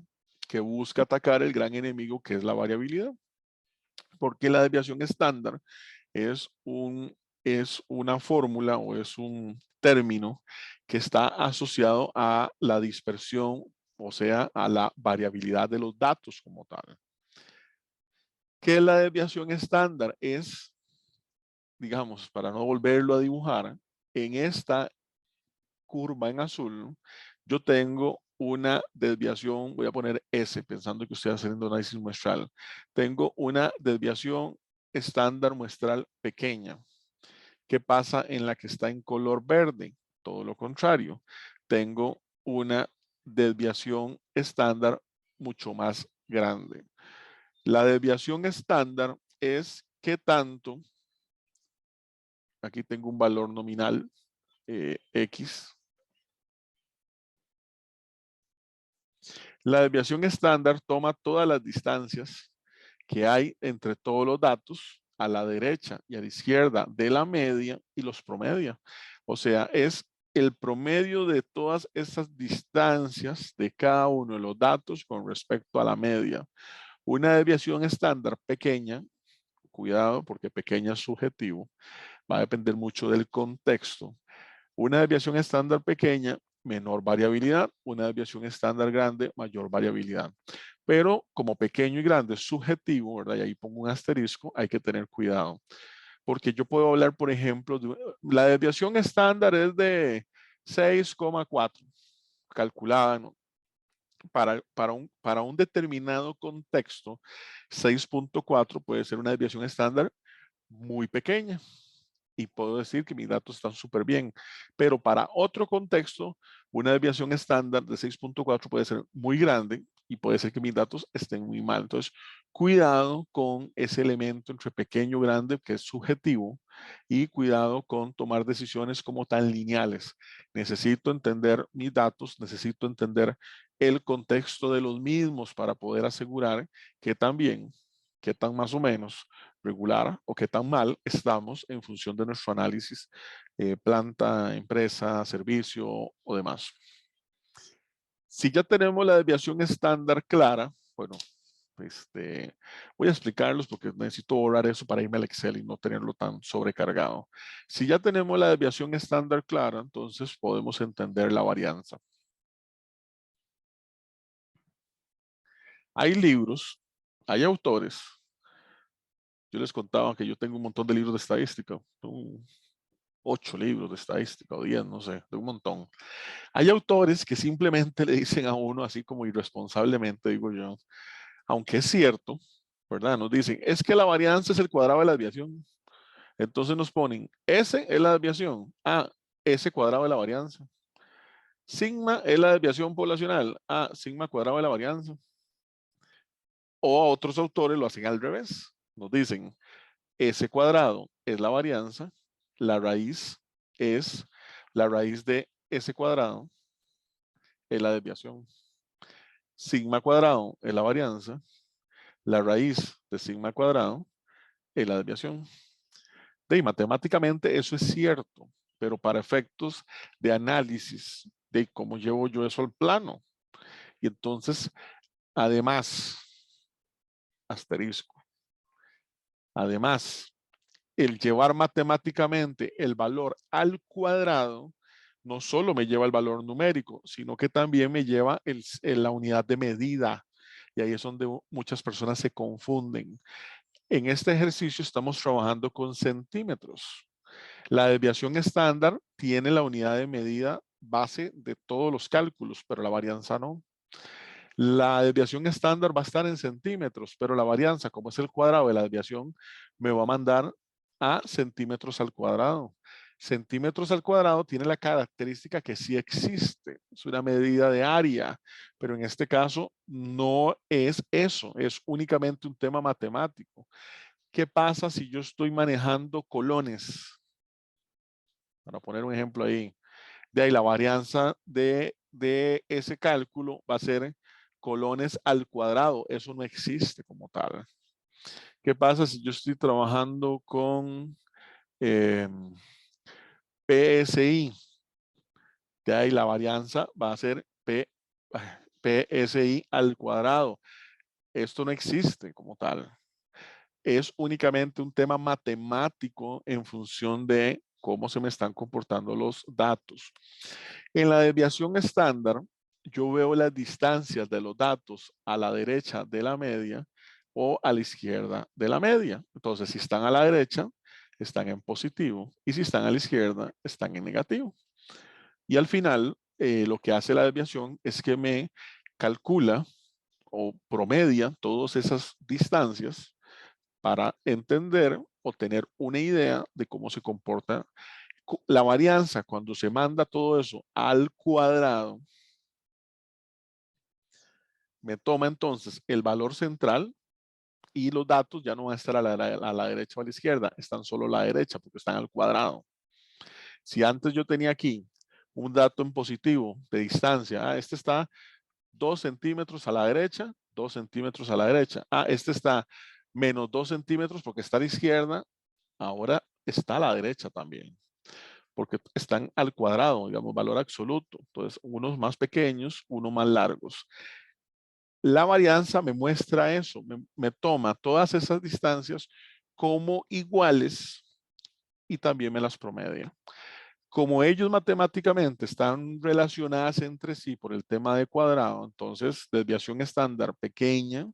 que busca atacar el gran enemigo que es la variabilidad. Porque la desviación estándar es una fórmula o es un término que está asociado a la dispersión, o sea, a la variabilidad de los datos como tal. ¿Qué es la desviación estándar? Es, digamos, para no volverlo a dibujar, en esta curva en azul, yo tengo una desviación, voy a poner S, pensando que estoy haciendo análisis muestral. Tengo una desviación estándar muestral pequeña. ¿Qué pasa en la que está en color verde? Todo lo contrario. Tengo una desviación estándar mucho más grande. La desviación estándar es qué tanto, aquí tengo un valor nominal, X. La desviación estándar toma todas las distancias que hay entre todos los datos a la derecha y a la izquierda de la media y los promedia. O sea, es el promedio de todas esas distancias de cada uno de los datos con respecto a la media. Una desviación estándar pequeña, cuidado porque pequeña es subjetivo, va a depender mucho del contexto. Una desviación estándar pequeña, menor variabilidad. Una desviación estándar grande, mayor variabilidad. Pero como pequeño y grande es subjetivo, ¿verdad? Y ahí pongo un asterisco, hay que tener cuidado. Porque yo puedo hablar, por ejemplo, la desviación estándar es de 6,4, calculada, ¿no? Para un determinado contexto, 6,4 puede ser una desviación estándar muy pequeña y puedo decir que mis datos están súper bien. Pero para otro contexto, una desviación estándar de 6,4 puede ser muy grande y puede ser que mis datos estén muy mal. Entonces, cuidado con ese elemento entre pequeño y grande que es subjetivo y cuidado con tomar decisiones como tan lineales. Necesito entender mis datos, necesito entender el contexto de los mismos para poder asegurar que también, que tan más o menos regular o qué tan mal estamos en función de nuestro análisis, planta, empresa, servicio o demás. Si ya tenemos la desviación estándar clara, bueno, voy a explicarlos porque necesito borrar eso para irme al Excel y no tenerlo tan sobrecargado. Si ya tenemos la desviación estándar clara, entonces podemos entender la varianza. Hay libros, hay autores. Yo les contaba que yo tengo un montón de libros de estadística. 8 libros de estadística o 10, no sé, de un montón. Hay autores que simplemente le dicen a uno, así como irresponsablemente, digo yo, aunque es cierto, ¿verdad? Nos dicen, es que la varianza es el cuadrado de la desviación. Entonces nos ponen, S es la desviación, S cuadrado de la varianza. Sigma es la desviación poblacional, sigma cuadrado de la varianza. O a otros autores lo hacen al revés. Nos dicen, S cuadrado es la varianza, la raíz es la raíz de S cuadrado, es la desviación. Sigma cuadrado es la varianza, la raíz de sigma cuadrado es la desviación. De matemáticamente eso es cierto, pero para efectos de análisis de cómo llevo yo eso al plano. Y entonces, además, asterisco, además, el llevar matemáticamente el valor al cuadrado no solo me lleva el valor numérico, sino que también me lleva la unidad de medida. Y ahí es donde muchas personas se confunden. En este ejercicio estamos trabajando con centímetros. La desviación estándar tiene la unidad de medida base de todos los cálculos, pero la varianza no. La desviación estándar va a estar en centímetros, pero la varianza, como es el cuadrado de la desviación, me va a mandar a centímetros al cuadrado. Centímetros al cuadrado tiene la característica que sí existe, es una medida de área, pero en este caso no es eso, es únicamente un tema matemático. ¿Qué pasa si yo estoy manejando colones? Para poner un ejemplo ahí. De ahí la varianza de ese cálculo va a ser colones al cuadrado. Eso no existe como tal. ¿Qué pasa si yo estoy trabajando con PSI? De ahí la varianza va a ser PSI al cuadrado. Esto no existe como tal. Es únicamente un tema matemático en función de cómo se me están comportando los datos. En la desviación estándar, yo veo las distancias de los datos a la derecha de la media o a la izquierda de la media. Entonces, si están a la derecha, están en positivo, y si están a la izquierda, están en negativo. Y al final, lo que hace la desviación es que me calcula o promedia todas esas distancias para entender o tener una idea de cómo se comporta la varianza. Cuando se manda todo eso al cuadrado, me toma entonces el valor central y los datos ya no van a estar a la derecha o a la izquierda, están solo a la derecha porque están al cuadrado. Si antes yo tenía aquí un dato en positivo de distancia, este está 2 centímetros a la derecha, 2 centímetros a la derecha. Este está menos 2 centímetros porque está a la izquierda, ahora está a la derecha también, porque están al cuadrado, digamos, valor absoluto. Entonces, unos más pequeños, unos más largos. La varianza me muestra eso, me toma todas esas distancias como iguales y también me las promedia. Como ellos matemáticamente están relacionadas entre sí por el tema de cuadrado, entonces desviación estándar pequeña,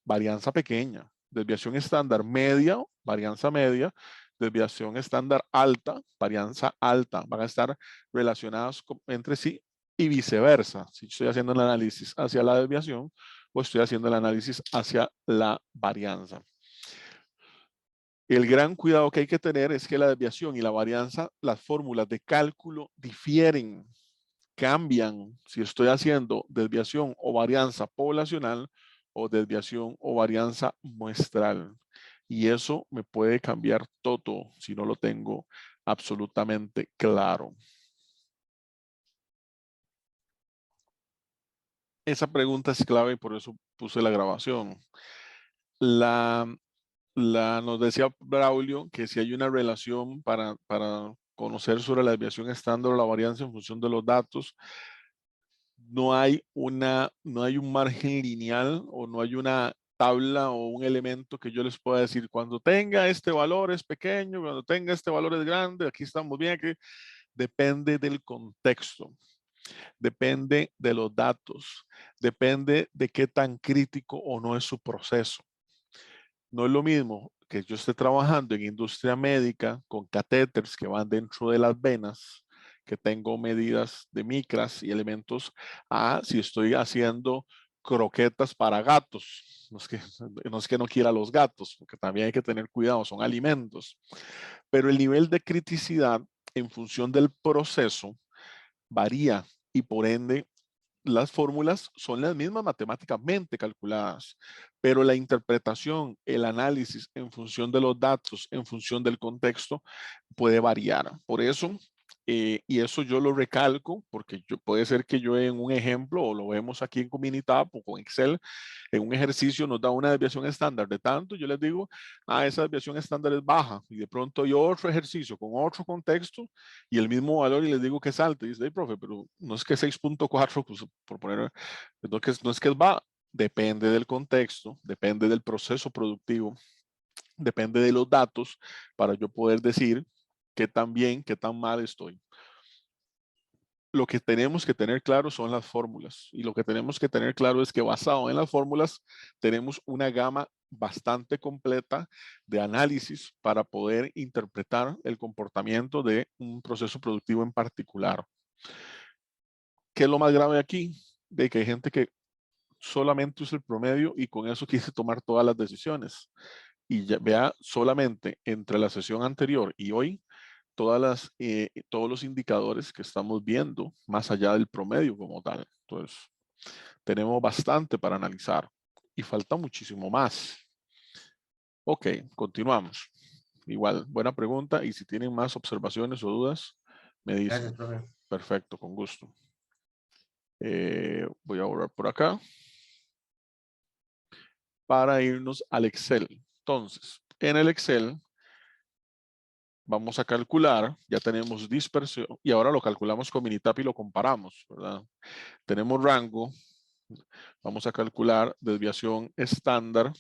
varianza pequeña, desviación estándar media, varianza media, desviación estándar alta, varianza alta, van a estar relacionados entre sí y viceversa. Si estoy haciendo el análisis hacia la desviación o estoy haciendo el análisis hacia la varianza. El gran cuidado que hay que tener es que la desviación y la varianza, las fórmulas de cálculo difieren, cambian si estoy haciendo desviación o varianza poblacional o desviación o varianza muestral. Y eso me puede cambiar todo si no lo tengo absolutamente claro. Esa pregunta es clave y por eso puse la grabación. Nos decía Braulio que si hay una relación para conocer sobre la desviación estándar o la varianza en función de los datos, no hay un margen lineal o no hay una tabla o un elemento que yo les pueda decir, cuando tenga este valor es pequeño, cuando tenga este valor es grande, aquí estamos bien, aquí depende del contexto, depende de los datos, depende de qué tan crítico o no es su proceso. No es lo mismo que yo esté trabajando en industria médica con catéteres que van dentro de las venas, que tengo medidas de micras y elementos, a si estoy haciendo croquetas para gatos. No es que no quiera los gatos, porque también hay que tener cuidado, son alimentos. Pero el nivel de criticidad en función del proceso varía y por ende las fórmulas son las mismas matemáticamente calculadas, pero la interpretación, el análisis en función de los datos, en función del contexto, puede variar. Por eso, y eso yo lo recalco, porque puede ser que yo en un ejemplo, o lo vemos aquí en Comunitab o con Excel, en un ejercicio nos da una desviación estándar de tanto, yo les digo, esa desviación estándar es baja, y de pronto hay otro ejercicio con otro contexto y el mismo valor y les digo que es alto, y dice, hey, profe, pero no es que 6.4, pues, por poner, no es que es baja, depende del contexto, depende del proceso productivo, depende de los datos para yo poder decir qué tan bien, qué tan mal estoy. Lo que tenemos que tener claro son las fórmulas y lo que tenemos que tener claro es que basado en las fórmulas tenemos una gama bastante completa de análisis para poder interpretar el comportamiento de un proceso productivo en particular. ¿Qué es lo más grave aquí? De que hay gente que solamente usa el promedio y con eso quiere tomar todas las decisiones. Y ya vea solamente entre la sesión anterior y hoy todos los indicadores que estamos viendo más allá del promedio como tal. Entonces, tenemos bastante para analizar y falta muchísimo más. Ok, continuamos. Igual, buena pregunta y si tienen más observaciones o dudas, me dicen. Gracias, profe. Perfecto, con gusto. Voy a borrar por acá para irnos al Excel. Entonces, en el Excel vamos a calcular, ya tenemos dispersión y ahora lo calculamos con Minitab y lo comparamos, ¿verdad? Tenemos rango, vamos a calcular desviación estándar,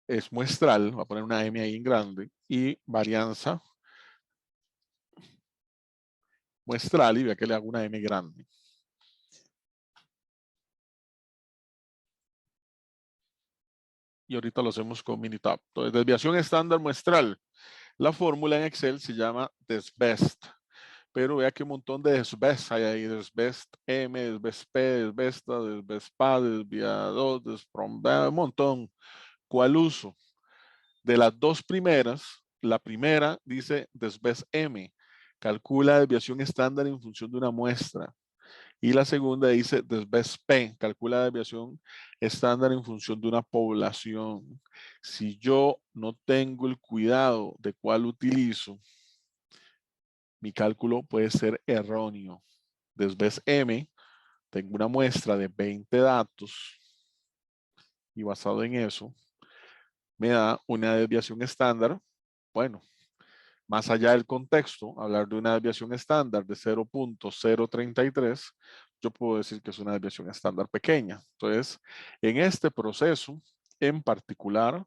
es muestral, voy a poner una M ahí en grande, y varianza muestral, y vea que le hago una M grande. Y ahorita lo hacemos con Minitab. Entonces, desviación estándar muestral. La fórmula en Excel se llama desbest. Pero vea que un montón de desbest hay ahí. Desbest M, desbest P, desbesta, desbespa, desviador, despromba, un montón. ¿Cuál uso? De las dos primeras, la primera dice desbest M. Calcula desviación estándar en función de una muestra. Y la segunda dice desbest P, calcula desviación estándar en función de una población. Si yo no tengo el cuidado de cuál utilizo, mi cálculo puede ser erróneo. Desbest M, tengo una muestra de 20 datos y basado en eso, me da una desviación estándar. Bueno, más allá del contexto, hablar de una desviación estándar de 0.033, yo puedo decir que es una desviación estándar pequeña. Entonces, en este proceso en particular,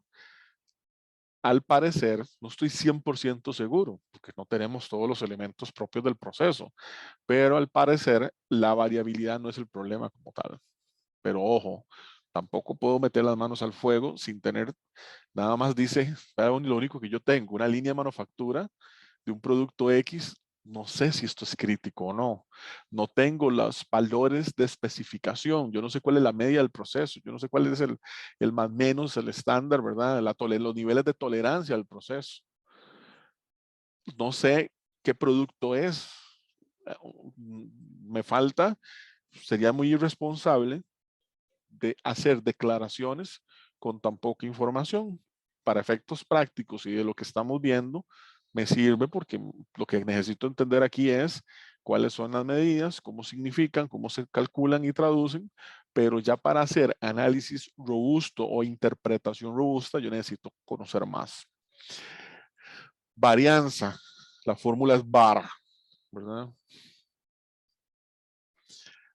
al parecer, no estoy 100% seguro, porque no tenemos todos los elementos propios del proceso, pero al parecer la variabilidad no es el problema como tal. Pero ojo, tampoco puedo meter las manos al fuego sin tener, nada más dice, lo único que yo tengo, una línea de manufactura de un producto X, no sé si esto es crítico o no. No tengo los valores de especificación. Yo no sé cuál es la media del proceso. Yo no sé cuál es el más menos, el estándar, ¿verdad? Los niveles de tolerancia al proceso. No sé qué producto es. Me falta, sería muy irresponsable de hacer declaraciones con tan poca información. Para efectos prácticos y de lo que estamos viendo, me sirve porque lo que necesito entender aquí es cuáles son las medidas, cómo significan, cómo se calculan y traducen, pero ya para hacer análisis robusto o interpretación robusta, yo necesito conocer más. Varianza, la fórmula es VAR, ¿verdad?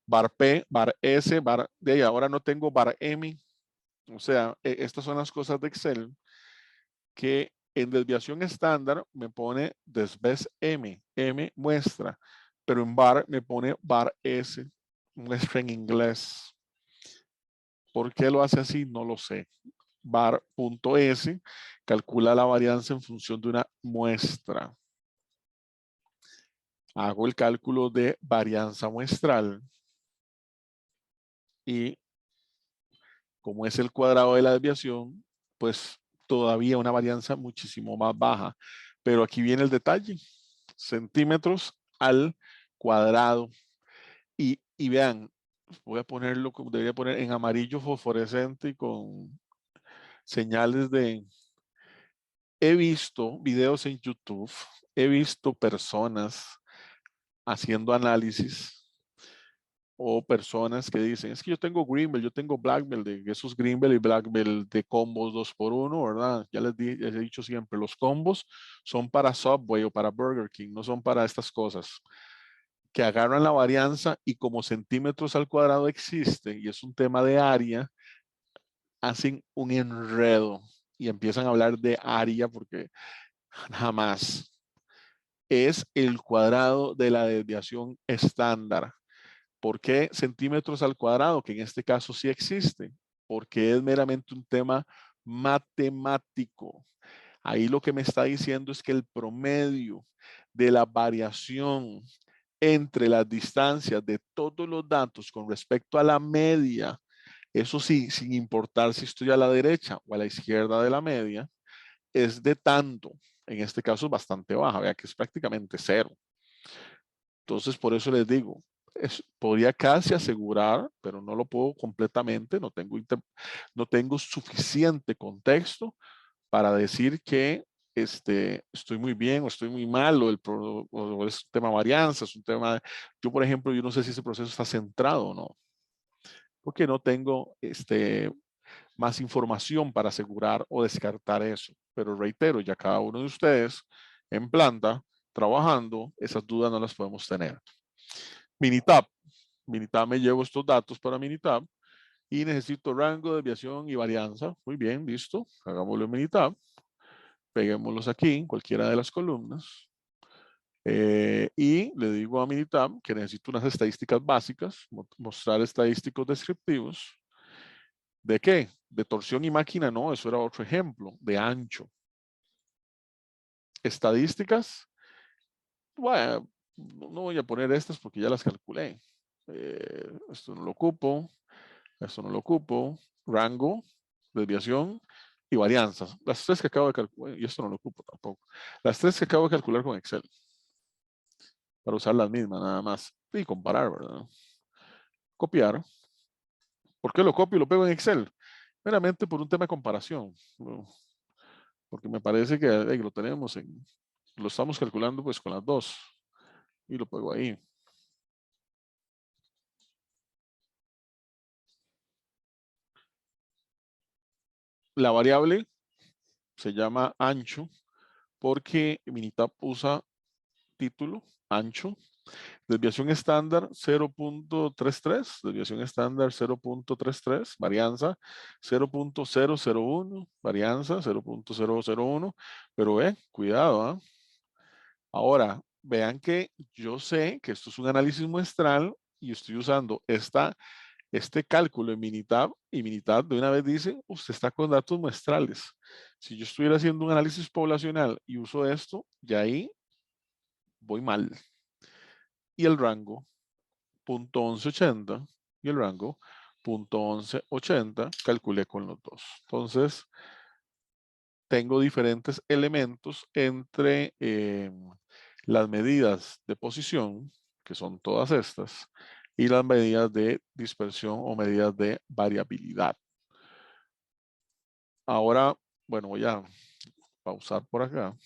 VAR P, VAR S, VAR de ahí, ahora no tengo VAR M, o sea, estas son las cosas de Excel que en desviación estándar me pone desbest M, M muestra, pero en VAR me pone VAR S, muestra en inglés. ¿Por qué lo hace así? No lo sé. VAR.S calcula la varianza en función de una muestra. Hago el cálculo de varianza muestral y como es el cuadrado de la desviación, pues todavía una varianza muchísimo más baja. Pero aquí viene el detalle. Centímetros al cuadrado. Y vean, voy a ponerlo como debería poner en amarillo fosforescente y con señales de... He visto videos en YouTube, he visto personas haciendo análisis o personas que dicen, es que yo tengo Greenbelt, yo tengo Blackbelt, de esos Greenbelt y Blackbelt de combos 2x1, ¿verdad? Les he dicho siempre, los combos son para Subway o para Burger King, no son para estas cosas. Que agarran la varianza y como centímetros al cuadrado existe y es un tema de área, hacen un enredo y empiezan a hablar de área porque jamás es el cuadrado de la desviación estándar. ¿Por qué centímetros al cuadrado? Que en este caso sí existe, porque es meramente un tema matemático. Ahí lo que me está diciendo es que el promedio de la variación entre las distancias de todos los datos con respecto a la media, eso sí, sin importar si estoy a la derecha o a la izquierda de la media, es de tanto. En este caso es bastante baja, vea que es prácticamente cero. Entonces, por eso les digo, podría casi asegurar, pero no lo puedo completamente, no tengo suficiente contexto para decir que estoy muy bien o estoy muy mal, o es un tema de varianza, es un tema, yo por ejemplo, yo no sé si ese proceso está centrado o no, porque no tengo más información para asegurar o descartar eso. Pero reitero, ya cada uno de ustedes en planta, trabajando, esas dudas no las podemos tener. Minitab. Minitab me llevo estos datos para Minitab y necesito rango, desviación y varianza. Muy bien, listo. Hagámoslo en Minitab. Peguémoslos aquí en cualquiera de las columnas. Y le digo a Minitab que necesito unas estadísticas básicas, mostrar estadísticos descriptivos. ¿De qué? De torsión y máquina, no, eso era otro ejemplo, de ancho. Estadísticas, bueno, no voy a poner estas porque ya las calculé. Esto no lo ocupo, esto no lo ocupo. Rango, desviación y varianzas. Las tres que acabo de calcular, y esto no lo ocupo tampoco. Las tres que acabo de calcular con Excel. Para usar las mismas nada más. Y comparar, ¿verdad? Copiar. ¿Por qué lo copio y lo pego en Excel? Meramente por un tema de comparación. Porque me parece que lo tenemos lo estamos calculando pues con las dos. Y lo pego ahí. La variable se llama ancho porque Minitab usa título, ancho, desviación estándar 0.33, desviación estándar 0.33, varianza 0.001, varianza 0.001, pero cuidado, ¿ah? Ahora, vean que yo sé que esto es un análisis muestral y estoy usando este cálculo en Minitab y Minitab de una vez dice, usted está con datos muestrales. Si yo estuviera haciendo un análisis poblacional y uso esto, ya ahí voy mal. Y el rango, .1180, y el rango, .1180, calculé con los dos. Entonces, tengo diferentes elementos entre las medidas de posición, que son todas estas, y las medidas de dispersión o medidas de variabilidad. Ahora, bueno, voy a pausar por acá.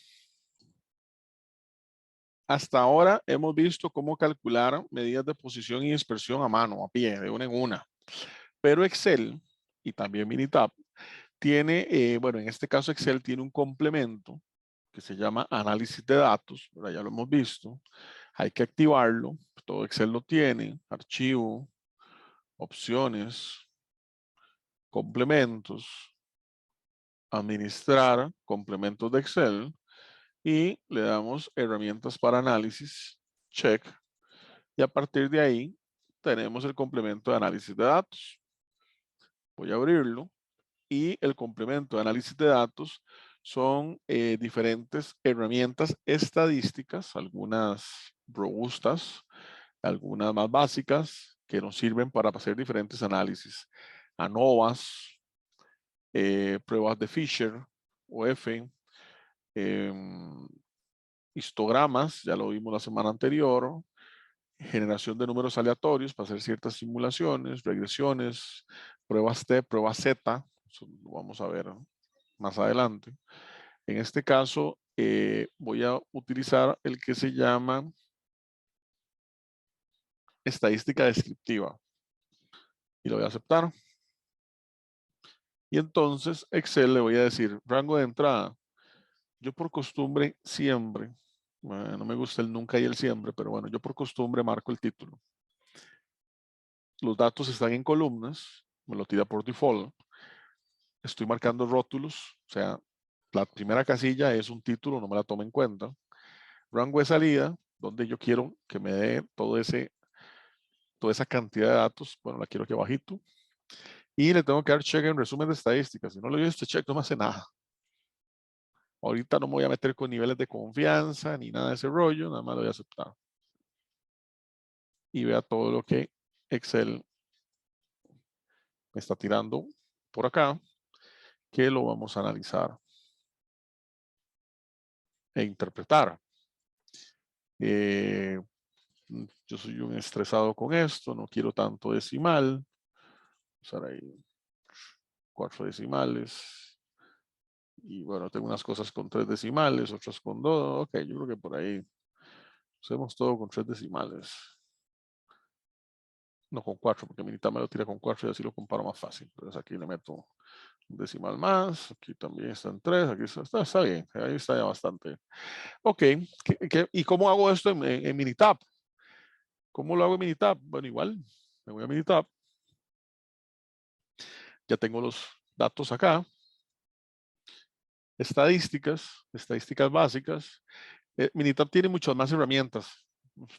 Hasta ahora hemos visto cómo calcular medidas de posición y dispersión a mano, a pie, de una en una. Pero Excel y también Minitab tiene, bueno, en este caso Excel tiene un complemento que se llama análisis de datos, ¿verdad? Ya lo hemos visto. Hay que activarlo, todo Excel lo tiene, archivo, opciones, complementos, administrar, complementos de Excel, y le damos herramientas para análisis, check, y a partir de ahí tenemos el complemento de análisis de datos. Voy a abrirlo y el complemento de análisis de datos son diferentes herramientas estadísticas, algunas robustas, algunas más básicas que nos sirven para hacer diferentes análisis. ANOVAs, pruebas de Fisher o F, histogramas, ya lo vimos la semana anterior, generación de números aleatorios para hacer ciertas simulaciones, regresiones, pruebas T, pruebas Z, eso lo vamos a ver más adelante. En este caso, voy a utilizar el que se llama estadística descriptiva y lo voy a aceptar. Y entonces Excel le voy a decir rango de entrada. Yo por costumbre siempre, no me gusta el nunca y el siempre, pero bueno, yo por costumbre marco el título. Los datos están en columnas, me lo tira por default. Estoy marcando rótulos, o sea, la primera casilla es un título, no me la tome en cuenta. Rango de salida, donde yo quiero que me dé toda esa cantidad de datos, bueno, la quiero aquí abajito. Y le tengo que dar check en resumen de estadísticas. Si no le doy este check, no me hace nada. Ahorita no me voy a meter con niveles de confianza ni nada de ese rollo, nada más lo voy a aceptar. Y vea todo lo que Excel me está tirando por acá, que lo vamos a analizar e interpretar. Yo soy un estresado con esto, no quiero tanto decimal. Usar ahí 4 decimales. Y bueno, tengo unas cosas con 3 decimales, otras con 2. Ok, yo creo que por ahí hacemos todo con 3 decimales. No con 4, porque Minitab me lo tira con 4 y así lo comparo más fácil. Entonces aquí le meto un decimal más. Aquí también están 3. Aquí está bien. Ahí está ya bastante. Ok. ¿Y cómo hago esto en Minitab? ¿Cómo lo hago en Minitab? Bueno, igual. Me voy a Minitab. Ya tengo los datos acá. Estadísticas básicas. Minitab tiene muchas más herramientas.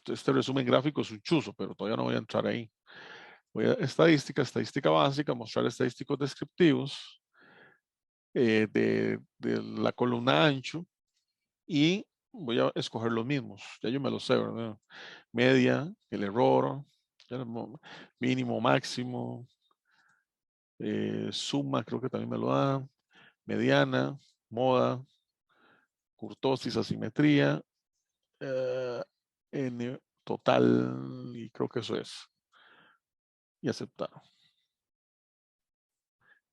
Este resumen gráfico es un chuzo, pero todavía no voy a entrar ahí. Voy a estadística básica, mostrar estadísticos descriptivos de la columna ancho y voy a escoger los mismos. Ya yo me lo sé, ¿verdad? Media, el error, mínimo, máximo, suma, creo que también me lo da, mediana, moda, curtosis, asimetría, N total, y creo que eso es. Y aceptar.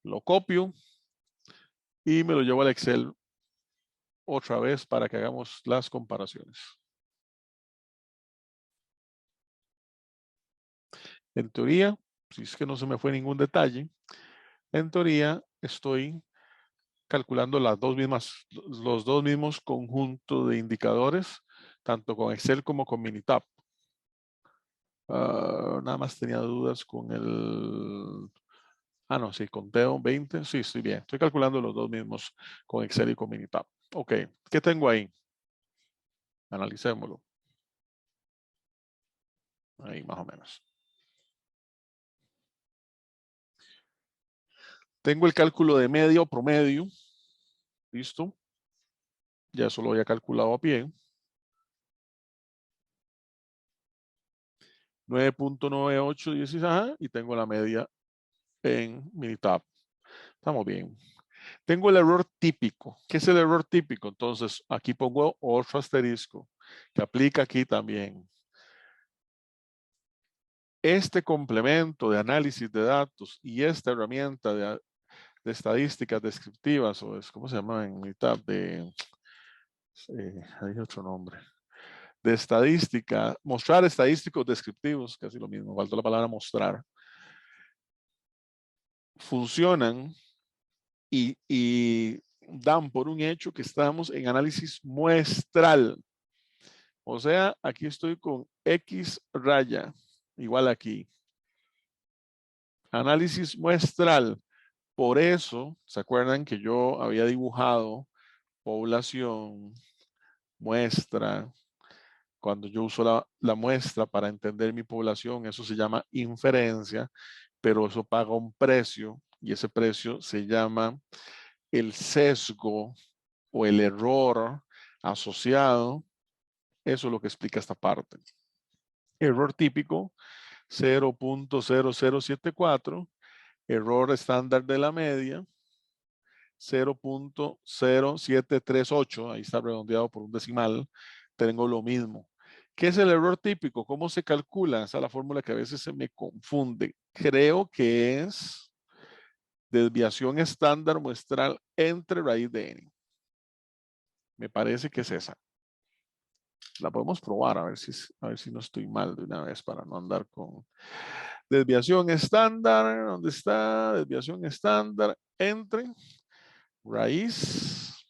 Lo copio y me lo llevo al Excel otra vez para que hagamos las comparaciones. En teoría, si es que no se me fue ningún detalle, en teoría estoy calculando los dos mismos conjuntos de indicadores, tanto con Excel como con Minitab. Nada más tenía dudas con el... no, sí, conteo 20. Sí, estoy bien. Estoy calculando los dos mismos con Excel y con Minitab. Ok, ¿qué tengo ahí? Analicémoslo. Ahí más o menos. Tengo el cálculo de media o promedio. ¿Listo? Ya eso lo había calculado a pie. 9.9816, y tengo la media en Minitab. Estamos bien. Tengo el error típico. ¿Qué es el error típico? Entonces, aquí pongo otro asterisco que aplica aquí también. Este complemento de análisis de datos y esta herramienta de estadísticas descriptivas, o es, ¿cómo se llama en Minitab? Hay otro nombre. De estadística, mostrar estadísticos descriptivos, casi lo mismo, faltó la palabra mostrar, funcionan y dan por un hecho que estamos en análisis muestral. O sea, aquí estoy con X raya, igual aquí. Análisis muestral. Por eso, ¿se acuerdan que yo había dibujado población, muestra? Cuando yo uso la muestra para entender mi población, eso se llama inferencia, pero eso paga un precio y ese precio se llama el sesgo o el error asociado. Eso es lo que explica esta parte. Error típico 0.0074, error estándar de la media 0.0738, ahí está redondeado por un decimal, tengo lo mismo. ¿Qué es el error típico? ¿Cómo se calcula? Esa es la fórmula que a veces se me confunde. Creo que es desviación estándar muestral entre raíz de n. Me parece que es esa. La podemos probar a ver si no estoy mal de una vez para no andar con desviación estándar. ¿Dónde está? Desviación estándar entre raíz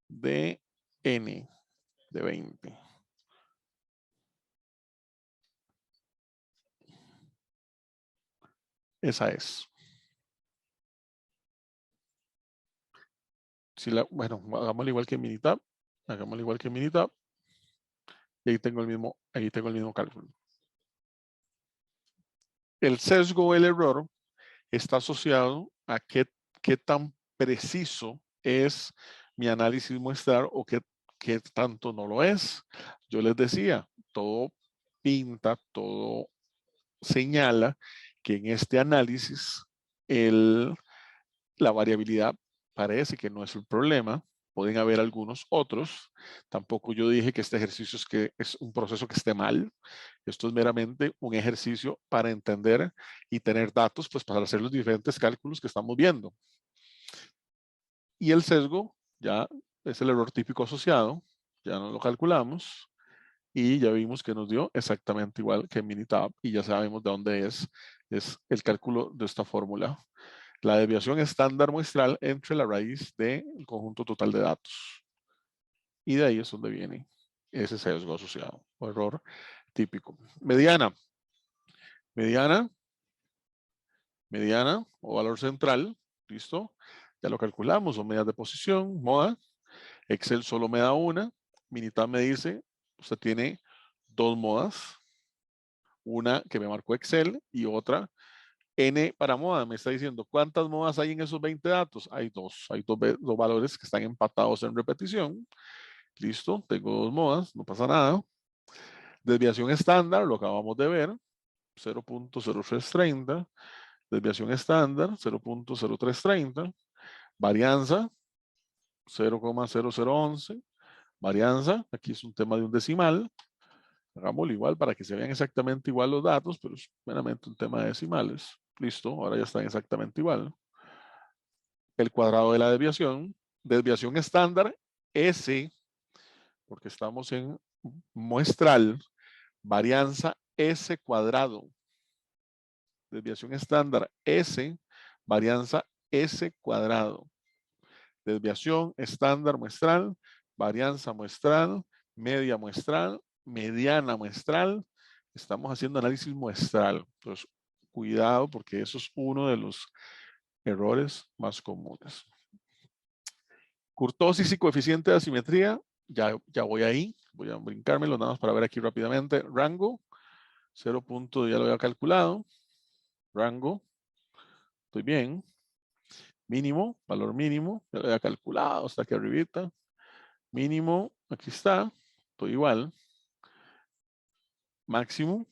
de n de 20. Esa es. Bueno, hagámoslo igual que en Minitab. Hagámoslo igual que en Minitab. Y ahí tengo el mismo cálculo. El sesgo o el error está asociado a qué tan preciso es mi análisis muestral o qué tanto no lo es. Yo les decía, todo pinta, todo señala que en este análisis la variabilidad parece que no es el problema. Pueden haber algunos otros. Tampoco yo dije que este ejercicio es un proceso que esté mal. Esto es meramente un ejercicio para entender y tener datos, pues para hacer los diferentes cálculos que estamos viendo. Y el sesgo ya es el error típico asociado, ya no lo calculamos y ya vimos que nos dio exactamente igual que Minitab y ya sabemos de dónde es el cálculo de esta fórmula. La desviación estándar muestral entre la raíz del conjunto total de datos. Y de ahí es donde viene ese sesgo asociado o error típico. Mediana. Mediana o valor central, ¿listo? Ya lo calculamos, son medidas de posición, moda. Excel solo me da una. Minitab me dice, usted tiene dos modas. Una que me marcó Excel y otra N para moda. Me está diciendo, ¿cuántas modas hay en esos 20 datos? Hay dos valores que están empatados en repetición. Listo, tengo dos modas, no pasa nada. Desviación estándar, lo acabamos de ver, 0.0330. Desviación estándar, 0.0330. Varianza, 0,0011. Varianza, aquí es un tema de un decimal. Hagámoslo igual para que se vean exactamente igual los datos, pero es meramente un tema de decimales. Listo, ahora ya están exactamente igual. El cuadrado de la desviación. Desviación estándar, S, porque estamos en muestral. Varianza S cuadrado. Desviación estándar, S. Varianza S cuadrado. Desviación estándar muestral, varianza muestral, media muestral, mediana muestral. Estamos haciendo análisis muestral. Entonces, cuidado porque eso es uno de los errores más comunes. Kurtosis y coeficiente de asimetría. Ya voy ahí. Voy a brincármelo nada más para ver aquí rápidamente. Rango, 0. Ya lo había calculado. Rango, estoy bien. Mínimo, valor mínimo, ya lo había calculado hasta aquí arribita. Mínimo, aquí está, estoy igual. Máximo,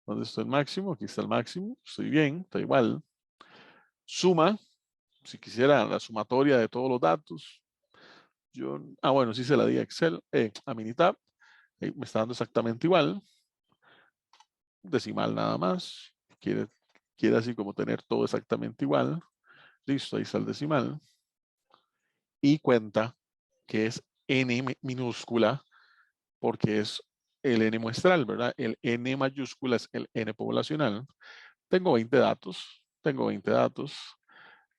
¿dónde está el máximo? Aquí está el máximo, estoy bien, está igual. Suma, si quisiera la sumatoria de todos los datos. Bueno, sí se la di a Excel, a Minitab, me está dando exactamente igual. Decimal nada más, quiere así como tener todo exactamente igual. Listo, ahí está el decimal. Y cuenta que es n minúscula porque es el n muestral, ¿verdad? El n mayúscula es el n poblacional. Tengo 20 datos, tengo 20 datos,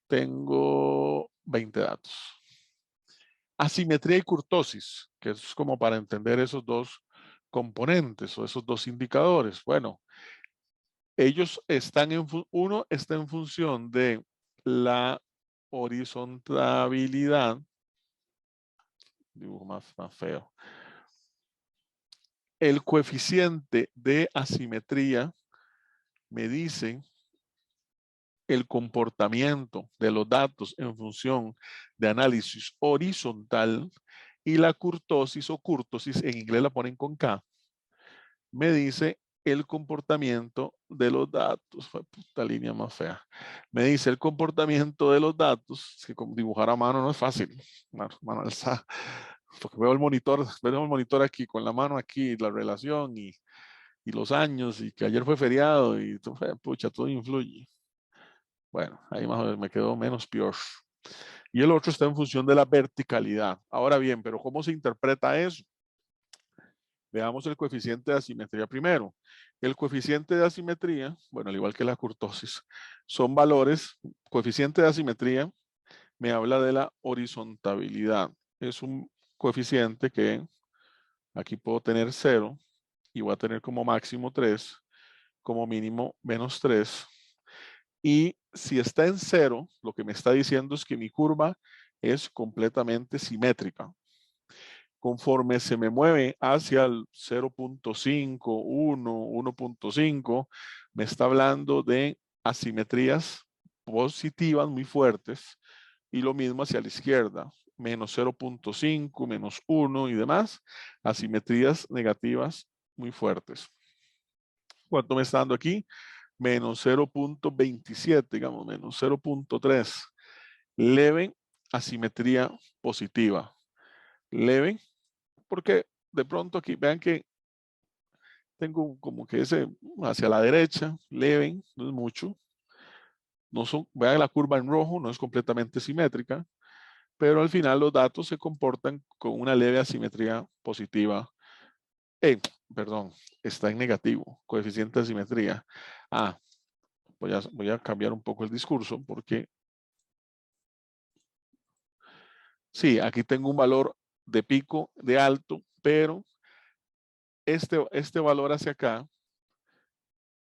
tengo 20 datos. Asimetría y kurtosis, que es como para entender esos dos componentes o esos dos indicadores. Bueno, ellos están uno está en función de la horizontabilidad, dibujo más feo. El coeficiente de asimetría me dice el comportamiento de los datos en función de análisis horizontal y la kurtosis o kurtosis, en inglés la ponen con K, me dice el comportamiento de los datos. Fue puta línea más fea. Me dice el comportamiento de los datos, que como dibujar a mano no es fácil. Mano alzada. Porque veo el monitor aquí con la mano aquí, la relación y los años y que ayer fue feriado y pucha, todo influye. Bueno, ahí más o menos me quedó menos peor. Y el otro está en función de la verticalidad. Ahora bien, pero ¿cómo se interpreta eso? Veamos el coeficiente de asimetría primero. El coeficiente de asimetría, bueno, al igual que la kurtosis, son valores, coeficiente de asimetría me habla de la horizontabilidad. Es un coeficiente que aquí puedo tener 0 y voy a tener como máximo 3, como mínimo menos 3. Y si está en 0, lo que me está diciendo es que mi curva es completamente simétrica. Conforme se me mueve hacia el 0.5, 1, 1.5, me está hablando de asimetrías positivas muy fuertes y lo mismo hacia la izquierda, menos 0.5, menos 1 y demás, asimetrías negativas muy fuertes. ¿Cuánto me está dando aquí? Menos 0.27, digamos, menos 0.3. Leve asimetría positiva. Leve, porque de pronto aquí vean que tengo como que ese hacia la derecha, leve, no es mucho. Vean la curva en rojo, no es completamente simétrica, pero al final los datos se comportan con una leve asimetría positiva. Perdón, está en negativo, coeficiente de asimetría. Voy a cambiar un poco el discurso porque sí, aquí tengo un valor de pico, de alto, pero este valor hacia acá,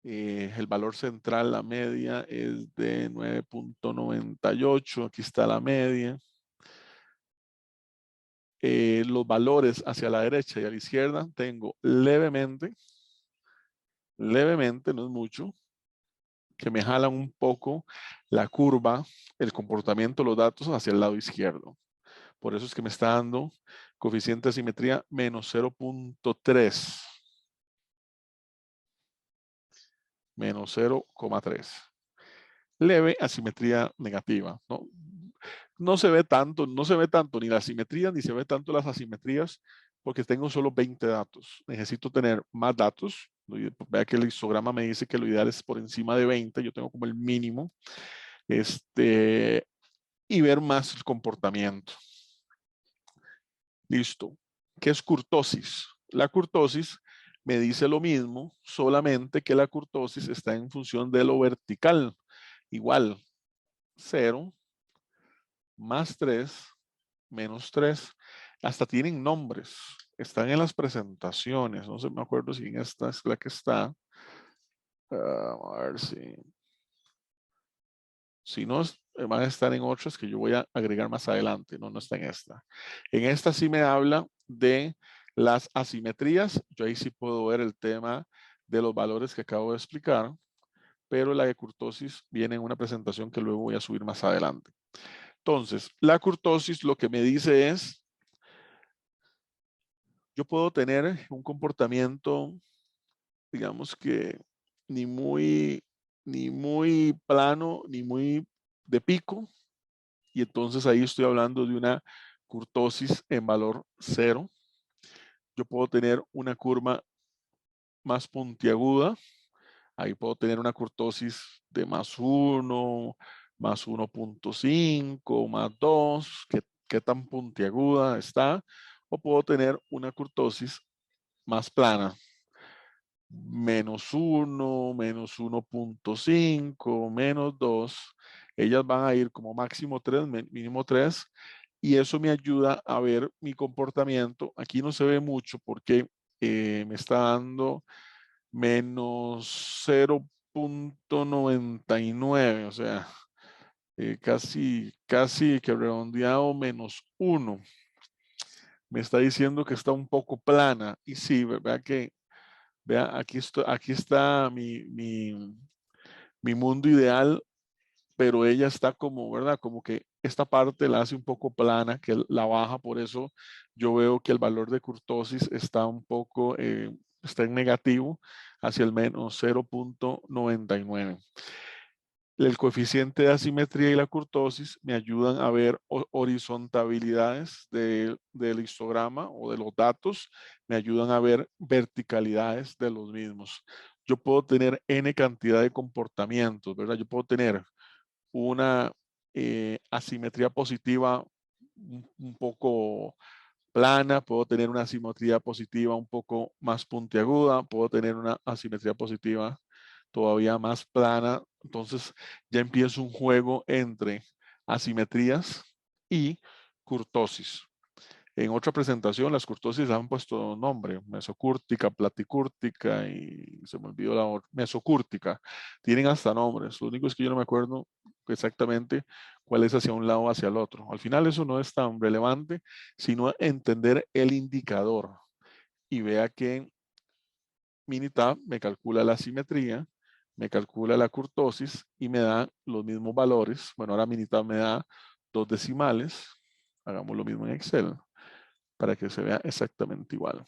el valor central, la media es de 9.98, aquí está la media. Los valores hacia la derecha y a la izquierda tengo levemente, no es mucho, que me jalan un poco la curva, el comportamiento de los datos hacia el lado izquierdo. Por eso es que me está dando coeficiente de asimetría menos 0.3. Menos 0,3. Leve asimetría negativa, ¿no? No se ve tanto ni la asimetría, ni se ve tanto las asimetrías, porque tengo solo 20 datos. Necesito tener más datos. Vea que el histograma me dice que lo ideal es por encima de 20, yo tengo como el mínimo. Y ver más el comportamiento. Listo. ¿Qué es kurtosis? La kurtosis me dice lo mismo, solamente que la kurtosis está en función de lo vertical. Igual, 0 más 3 menos 3. Hasta tienen nombres. Están en las presentaciones. No sé, me acuerdo si en esta es la que está. A ver si no, van a estar en otras que yo voy a agregar más adelante. No, no está en esta. En esta sí me habla de las asimetrías. Yo ahí sí puedo ver el tema de los valores que acabo de explicar, pero la de kurtosis viene en una presentación que luego voy a subir más adelante. Entonces, la kurtosis lo que me dice es, yo puedo tener un comportamiento, digamos que ni muy plano, ni muy de pico, y entonces ahí estoy hablando de una kurtosis en valor 0. Yo puedo tener una curva más puntiaguda, ahí puedo tener una kurtosis de más 1, más 1.5, más 2, qué tan puntiaguda está, o puedo tener una kurtosis más plana, menos 1, menos 1.5, menos 2, ellas van a ir como máximo 3, mínimo 3, y eso me ayuda a ver mi comportamiento. Aquí no se ve mucho porque me está dando menos 0.99, o sea, casi que redondeado menos 1. Me está diciendo que está un poco plana, y sí, ¿verdad? Vea, aquí está mi mundo ideal, pero ella está como, ¿verdad? Como que esta parte la hace un poco plana, que la baja, por eso yo veo que el valor de kurtosis está un poco, está en negativo, hacia el menos 0.99. El coeficiente de asimetría y la kurtosis me ayudan a ver horizontabilidades del histograma o de los datos, me ayudan a ver verticalidades de los mismos. Yo puedo tener n cantidad de comportamientos, ¿verdad? Yo puedo tener una asimetría positiva un poco plana, puedo tener una asimetría positiva un poco más puntiaguda, puedo tener una asimetría positiva todavía más plana. Entonces ya empieza un juego entre asimetrías y kurtosis. En otra presentación, las kurtosis han puesto nombre, mesocúrtica, platicúrtica y se me olvidó la otra, mesocúrtica. Tienen hasta nombres. Lo único es que yo no me acuerdo exactamente cuál es hacia un lado o hacia el otro. Al final eso no es tan relevante, sino entender el indicador. Y vea que Minitab me calcula la simetría, me calcula la kurtosis y me da los mismos valores. Bueno, ahora Minitab me da 2 decimales. Hagamos lo mismo en Excel para que se vea exactamente igual.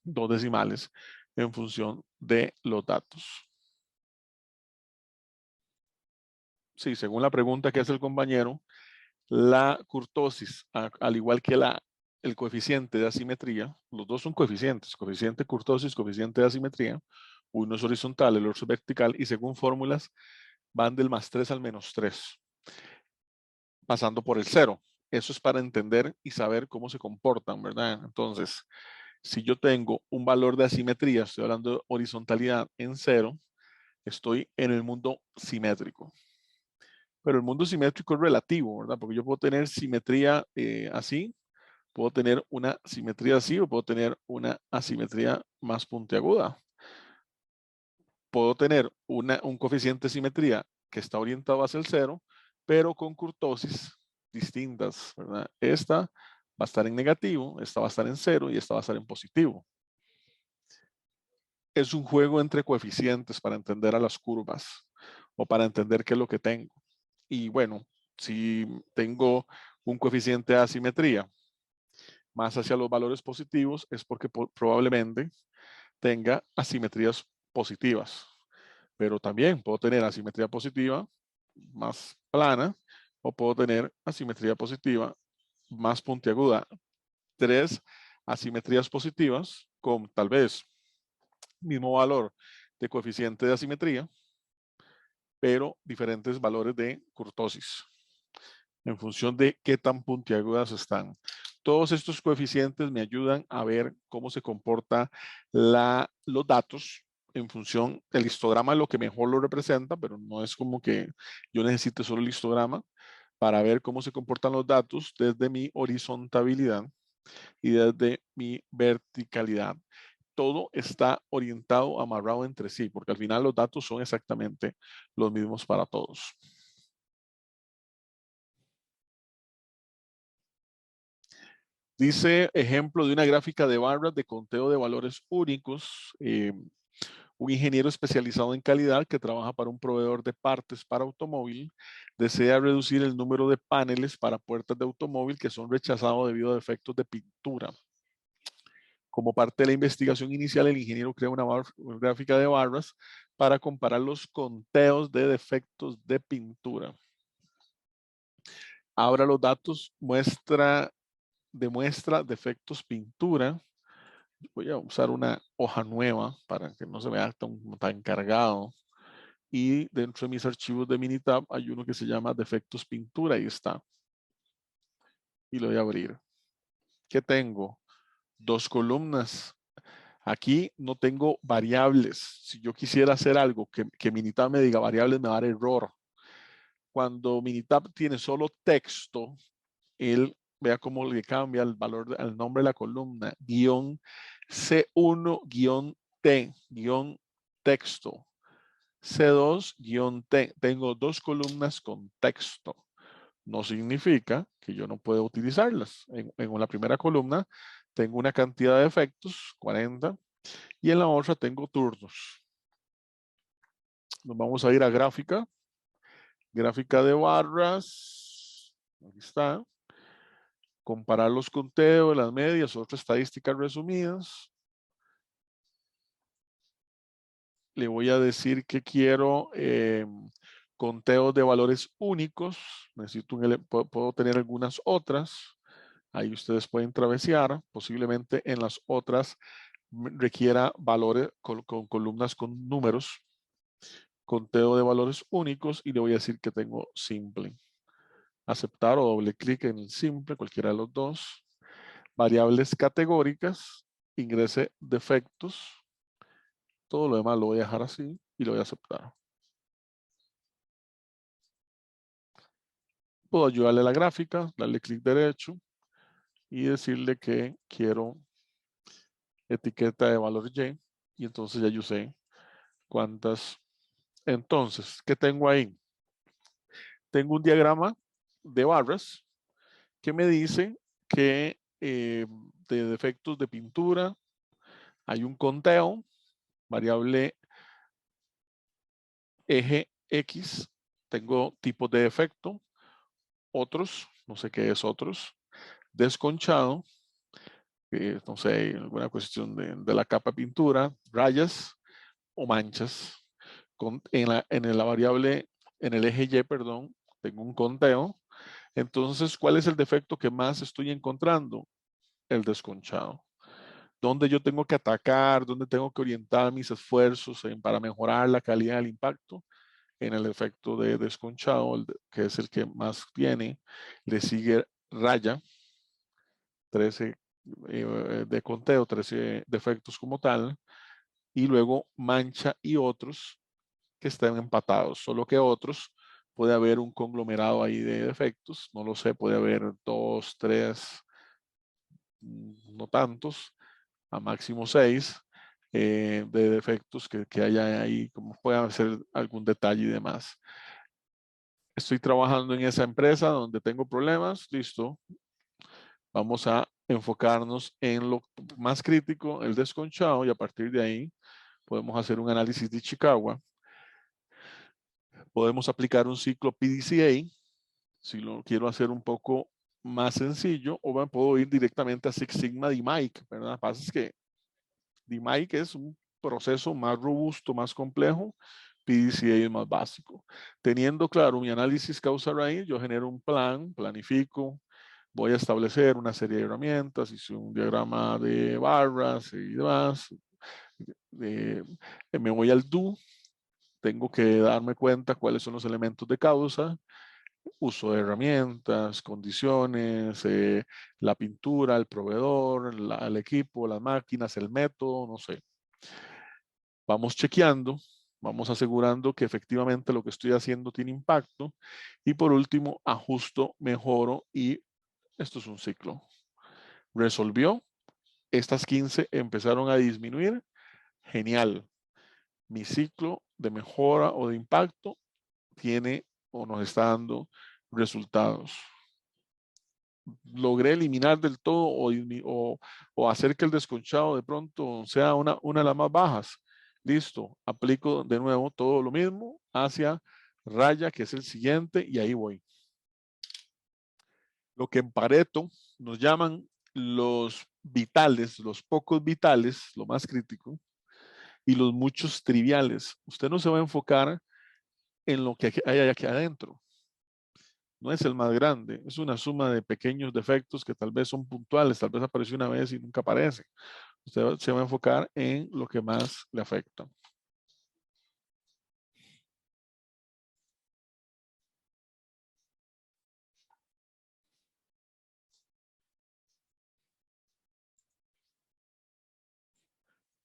2 decimales en función de los datos. Sí, según la pregunta que hace el compañero, la kurtosis, al igual que el coeficiente de asimetría, los dos son coeficientes, coeficiente kurtosis, coeficiente de asimetría, uno es horizontal, el otro es vertical, y según fórmulas van del +3 al -3, pasando por el 0. Eso es para entender y saber cómo se comportan, ¿verdad? Entonces, si yo tengo un valor de asimetría, estoy hablando de horizontalidad en 0, estoy en el mundo simétrico. Pero el mundo simétrico es relativo, ¿verdad? Porque yo puedo tener simetría así, puedo tener una simetría así o puedo tener una asimetría más puntiaguda. Puedo tener un coeficiente de simetría que está orientado hacia el 0, pero con kurtosis distintas, ¿verdad? Esta va a estar en negativo, esta va a estar en 0 y esta va a estar en positivo. Es un juego entre coeficientes para entender a las curvas o para entender qué es lo que tengo. Y bueno, si tengo un coeficiente de asimetría más hacia los valores positivos, es porque probablemente tenga asimetrías positivas. Pero también puedo tener asimetría positiva más plana o puedo tener asimetría positiva más puntiaguda. 3 asimetrías positivas con tal vez mismo valor de coeficiente de asimetría, pero diferentes valores de kurtosis en función de qué tan puntiagudas están. Todos estos coeficientes me ayudan a ver cómo se comporta los datos en función del histograma, lo que mejor lo representa, pero no es como que yo necesite solo el histograma para ver cómo se comportan los datos desde mi horizontabilidad y desde mi verticalidad. Todo está orientado, amarrado entre sí, porque al final los datos son exactamente los mismos para todos. Dice ejemplo de una gráfica de barras de conteo de valores únicos. Un ingeniero especializado en calidad que trabaja para un proveedor de partes para automóvil desea reducir el número de paneles para puertas de automóvil que son rechazados debido a defectos de pintura. Como parte de la investigación inicial, el ingeniero crea una gráfica de barras para comparar los conteos de defectos de pintura. Ahora los datos demuestra defectos pintura. Voy a usar una hoja nueva para que no se vea tan cargado. Y dentro de mis archivos de Minitab hay uno que se llama defectos pintura. Ahí está. Y lo voy a abrir. ¿Qué tengo? 2 columnas. Aquí no tengo variables. Si yo quisiera hacer algo que Minitab me diga variables, me va a dar error. Cuando Minitab tiene solo texto, él vea cómo le cambia el valor, el nombre de la columna, guión C1, guión T, guión texto. C2-T. Tengo 2 columnas con texto. No significa que yo no pueda utilizarlas. En la primera columna tengo una cantidad de efectos, 40, y en la otra tengo turnos. Nos vamos a ir a gráfica. Gráfica de barras. Aquí está. Comparar los conteos, las medias, otras estadísticas resumidas. Le voy a decir que quiero conteos de valores únicos. Necesito puedo tener algunas otras. Ahí ustedes pueden travesear. Posiblemente en las otras requiera valores con columnas con números. Conteo de valores únicos y le voy a decir que tengo simple. Aceptar o doble clic en el simple, cualquiera de los dos. Variables categóricas. Ingrese defectos. Todo lo demás lo voy a dejar así y lo voy a aceptar. Puedo ayudarle a la gráfica, darle clic derecho y decirle que quiero etiqueta de valor Y y entonces ya yo sé cuántas. Entonces, ¿qué tengo ahí? Tengo un diagrama de barras que me dice que de defectos de pintura hay un conteo, variable eje X, tengo tipos de defecto, otros, no sé qué es otros, desconchado, no sé, alguna cuestión de la capa de pintura, rayas o manchas. En la variable, en el eje Y, perdón, tengo un conteo. Entonces, ¿cuál es el defecto que más estoy encontrando? El desconchado. ¿Dónde yo tengo que atacar? ¿Dónde tengo que orientar mis esfuerzos para mejorar la calidad del impacto? en el efecto de desconchado, que es el que más tiene. Le sigue raya, 13 de conteo, 13 defectos como tal, y luego mancha y otros que estén empatados, solo que otros puede haber un conglomerado ahí de defectos, no lo sé, puede haber 2, 3, no tantos, a máximo 6 de defectos que haya ahí, como pueda ser algún detalle y demás. Estoy trabajando en esa empresa donde tengo problemas, listo. Vamos a enfocarnos en lo más crítico, el desconchado, y a partir de ahí podemos hacer un análisis de Chicago. Podemos aplicar un ciclo PDCA, si lo quiero hacer un poco más sencillo, o me puedo ir directamente a Six Sigma DMAIC, ¿verdad? Lo que pasa es que DMAIC es un proceso más robusto, más complejo, PDCA es más básico. Teniendo claro mi análisis causa-raíz, yo genero un plan, planifico, voy a establecer una serie de herramientas, hice un diagrama de barras y demás. Me voy al do, tengo que darme cuenta cuáles son los elementos de causa, uso de herramientas, condiciones, la pintura, el proveedor, el equipo, las máquinas, el método, no sé. Vamos chequeando, vamos asegurando que efectivamente lo que estoy haciendo tiene impacto. Y por último, ajusto, mejoro y esto es un ciclo. Resolvió, estas 15 empezaron a disminuir. Genial. Mi ciclo de mejora o de impacto tiene o nos está dando resultados. Logré eliminar del todo o hacer que el desconchado de pronto sea una de las más bajas. Listo, aplico de nuevo todo lo mismo hacia raya, que es el siguiente, y ahí voy. Lo que en Pareto nos llaman los vitales, los pocos vitales, lo más crítico, y los muchos triviales. Usted no se va a enfocar en lo que hay aquí adentro. No es el más grande, es una suma de pequeños defectos que tal vez son puntuales, tal vez apareció una vez y nunca aparece. Usted se va a enfocar en lo que más le afecta.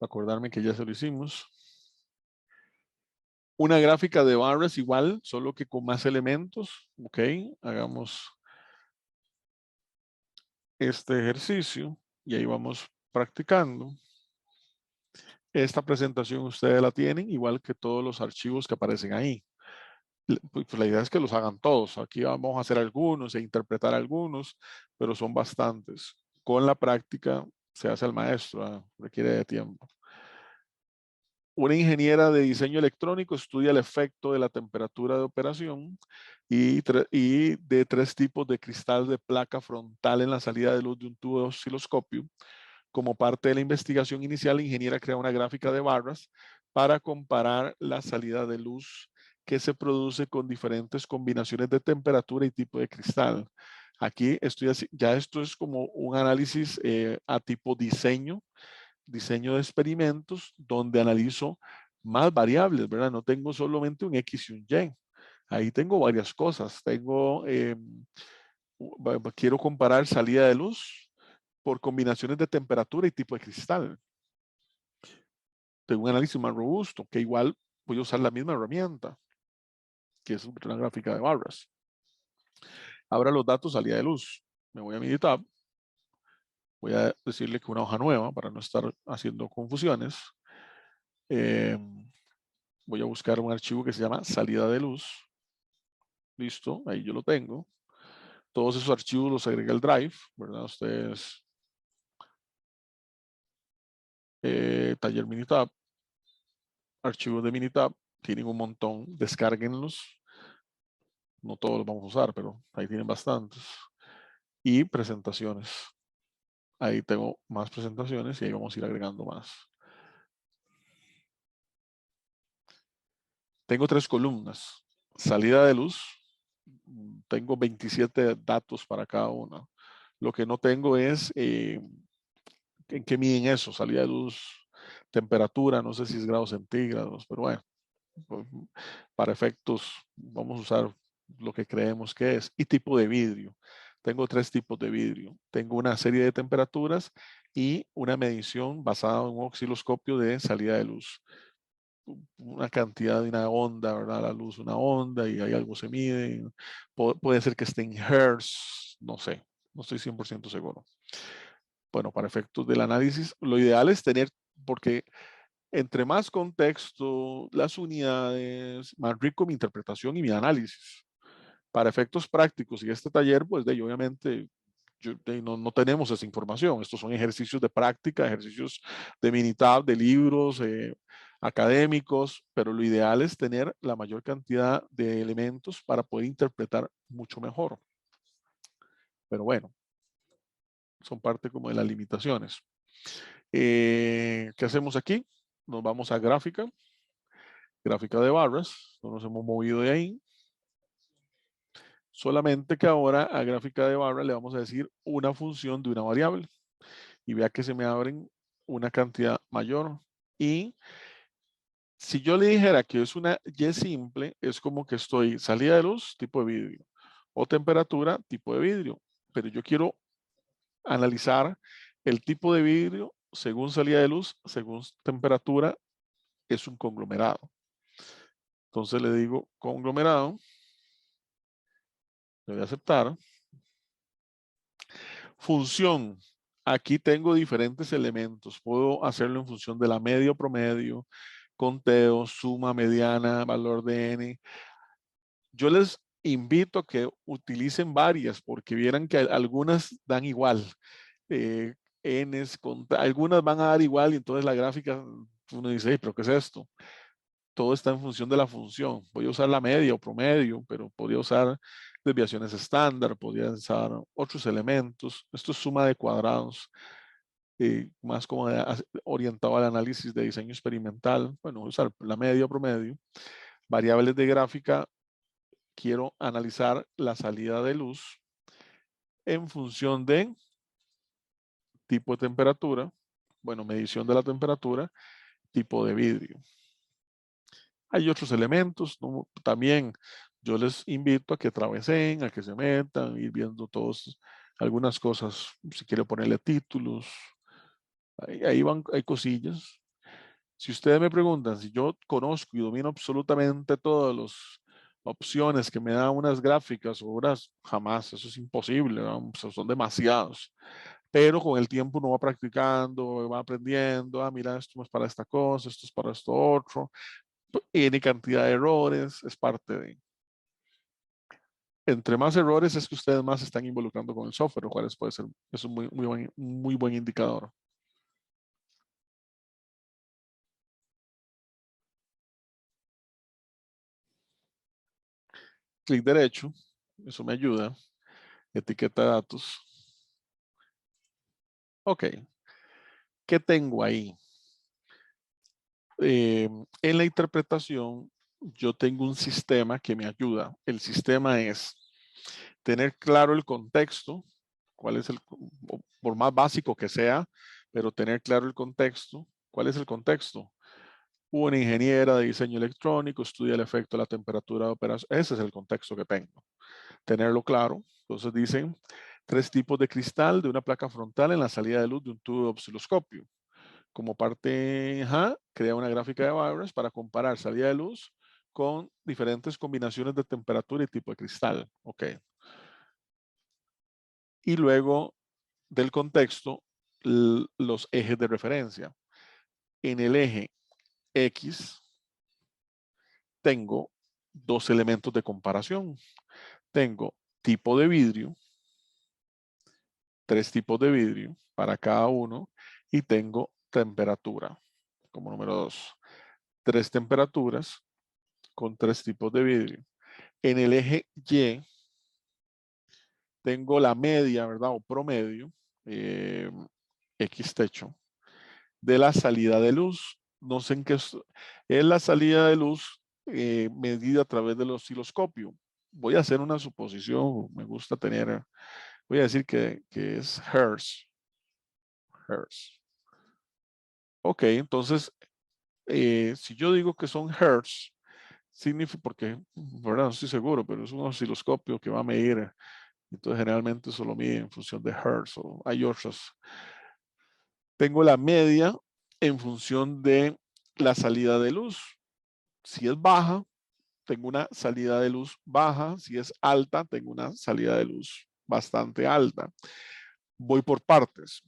Acordarme que ya se lo hicimos. Una gráfica de barras igual, solo que con más elementos. Ok, hagamos este ejercicio y ahí vamos practicando. Esta presentación ustedes la tienen, igual que todos los archivos que aparecen ahí. Pues la idea es que los hagan todos. Aquí vamos a hacer algunos e interpretar algunos, pero son bastantes. Con la práctica se hace el maestro, requiere de tiempo. Una ingeniera de diseño electrónico estudia el efecto de la temperatura de operación y de 3 tipos de cristal de placa frontal en la salida de luz de un tubo de osciloscopio. Como parte de la investigación inicial, la ingeniera crea una gráfica de barras para comparar la salida de luz que se produce con diferentes combinaciones de temperatura y tipo de cristal. Aquí ya esto es como un análisis a tipo diseño de experimentos donde analizo más variables, ¿verdad? No tengo solamente un X y un Y. Ahí tengo varias cosas. Quiero comparar salida de luz por combinaciones de temperatura y tipo de cristal. Tengo un análisis más robusto, que igual voy a usar la misma herramienta, que es una gráfica de barras. Ahora los datos salida de luz. Me voy a Minitab. Voy a decirle que una hoja nueva para no estar haciendo confusiones. Eh, Voy a buscar un archivo que se llama salida de luz. Listo, ahí yo lo tengo. Todos esos archivos los agrega el Drive, ¿verdad? Ustedes, taller Minitab, archivos de Minitab, tienen un montón, descárguenlos. No todos los vamos a usar, pero ahí tienen bastantes. Y presentaciones. Ahí tengo más presentaciones y ahí vamos a ir agregando más. Tengo 3 columnas. Salida de luz. Tengo 27 datos para cada una. Lo que no tengo es en qué miden eso. Salida de luz, temperatura, no sé si es grados centígrados, pero bueno. pues, para efectos, vamos a usar lo que creemos que es, y tipo de vidrio. Tengo 3 tipos de vidrio. Tengo una serie de temperaturas y una medición basada en un osciloscopio de salida de luz. Una cantidad de una onda, ¿verdad? La luz, una onda y ahí algo se mide. Puede ser que esté en hertz, no sé, no estoy 100% seguro. Bueno, para efectos del análisis, lo ideal es tener, porque entre más contexto, las unidades, más rico mi interpretación y mi análisis. Para efectos prácticos y este taller, pues de obviamente no tenemos esa información. Estos son ejercicios de práctica, ejercicios de Minitab, de libros académicos, pero lo ideal es tener la mayor cantidad de elementos para poder interpretar mucho mejor. Pero bueno, son parte como de las limitaciones. ¿Qué hacemos aquí? Nos vamos a gráfica de barras, no nos hemos movido de ahí. Solamente que ahora a gráfica de barra le vamos a decir una función de una variable. Y vea que se me abren una cantidad mayor. Y si yo le dijera que es una Y simple, es como que estoy salida de luz, tipo de vidrio, o temperatura, tipo de vidrio. Pero yo quiero analizar el tipo de vidrio según salida de luz, según temperatura, es un conglomerado. Entonces le digo conglomerado, le voy a aceptar. Función. Aquí tengo diferentes elementos. Puedo hacerlo en función de la media o promedio, conteo, suma, mediana, valor de n. Yo les invito a que utilicen varias porque vieran que algunas dan igual. Eh, algunas van a dar igual y entonces la gráfica, uno dice, "Hey, pero ¿qué es esto?" Todo está en función de la función. Voy a usar la media o promedio, pero podría usar desviaciones estándar, podría usar otros elementos. Esto es suma de cuadrados, más como orientado al análisis de diseño experimental. Bueno, usar la media o promedio. Variables de gráfica, quiero analizar la salida de luz en función de tipo de temperatura, bueno, medición de la temperatura, tipo de vidrio. Hay otros elementos, ¿no? También yo les invito a que atravesen, a que se metan, ir viendo todos, algunas cosas, si quiere ponerle títulos, ahí van, hay cosillas. Si ustedes me preguntan si yo conozco y domino absolutamente todas las opciones que me dan unas gráficas o unas, jamás, eso es imposible, ¿no? Son demasiados. Pero con el tiempo uno va practicando, va aprendiendo, mira, esto es para esta cosa, esto es para esto otro, N cantidad de errores, es parte de. Entre más errores es que ustedes más se están involucrando con el software, lo cual puede ser, es un muy buen indicador. Clic derecho, eso me ayuda. Etiqueta de datos. Ok, ¿qué tengo ahí? En la interpretación, yo tengo un sistema que me ayuda. El sistema es tener claro el contexto, cuál es por más básico que sea, pero tener claro el contexto. ¿Cuál es el contexto? Una ingeniera de diseño electrónico estudia el efecto de la temperatura de operación. Ese es el contexto que tengo. Tenerlo claro. Entonces dicen 3 tipos de cristal de una placa frontal en la salida de luz de un tubo de osciloscopio. Como parte A, crea una gráfica de barras para comparar salida de luz con diferentes combinaciones de temperatura y tipo de cristal. Ok. Y luego del contexto, los ejes de referencia. En el eje X tengo 2 elementos de comparación. Tengo tipo de vidrio, 3 tipos de vidrio para cada uno, y tengo temperatura como número 2. 3 temperaturas con 3 tipos de vidrio. En el eje Y tengo la media, ¿verdad? O promedio, X techo, de la salida de luz. No sé en qué es la salida de luz medida a través del osciloscopio. Voy a hacer una suposición, me gusta tener, voy a decir que es Hertz. Ok, entonces, si yo digo que son Hertz, porque, ¿verdad? No estoy seguro, pero es un osciloscopio que va a medir. Entonces, generalmente solo mide en función de hertz o hay otros. Tengo la media en función de la salida de luz. Si es baja, tengo una salida de luz baja. Si es alta, tengo una salida de luz bastante alta. Voy por partes.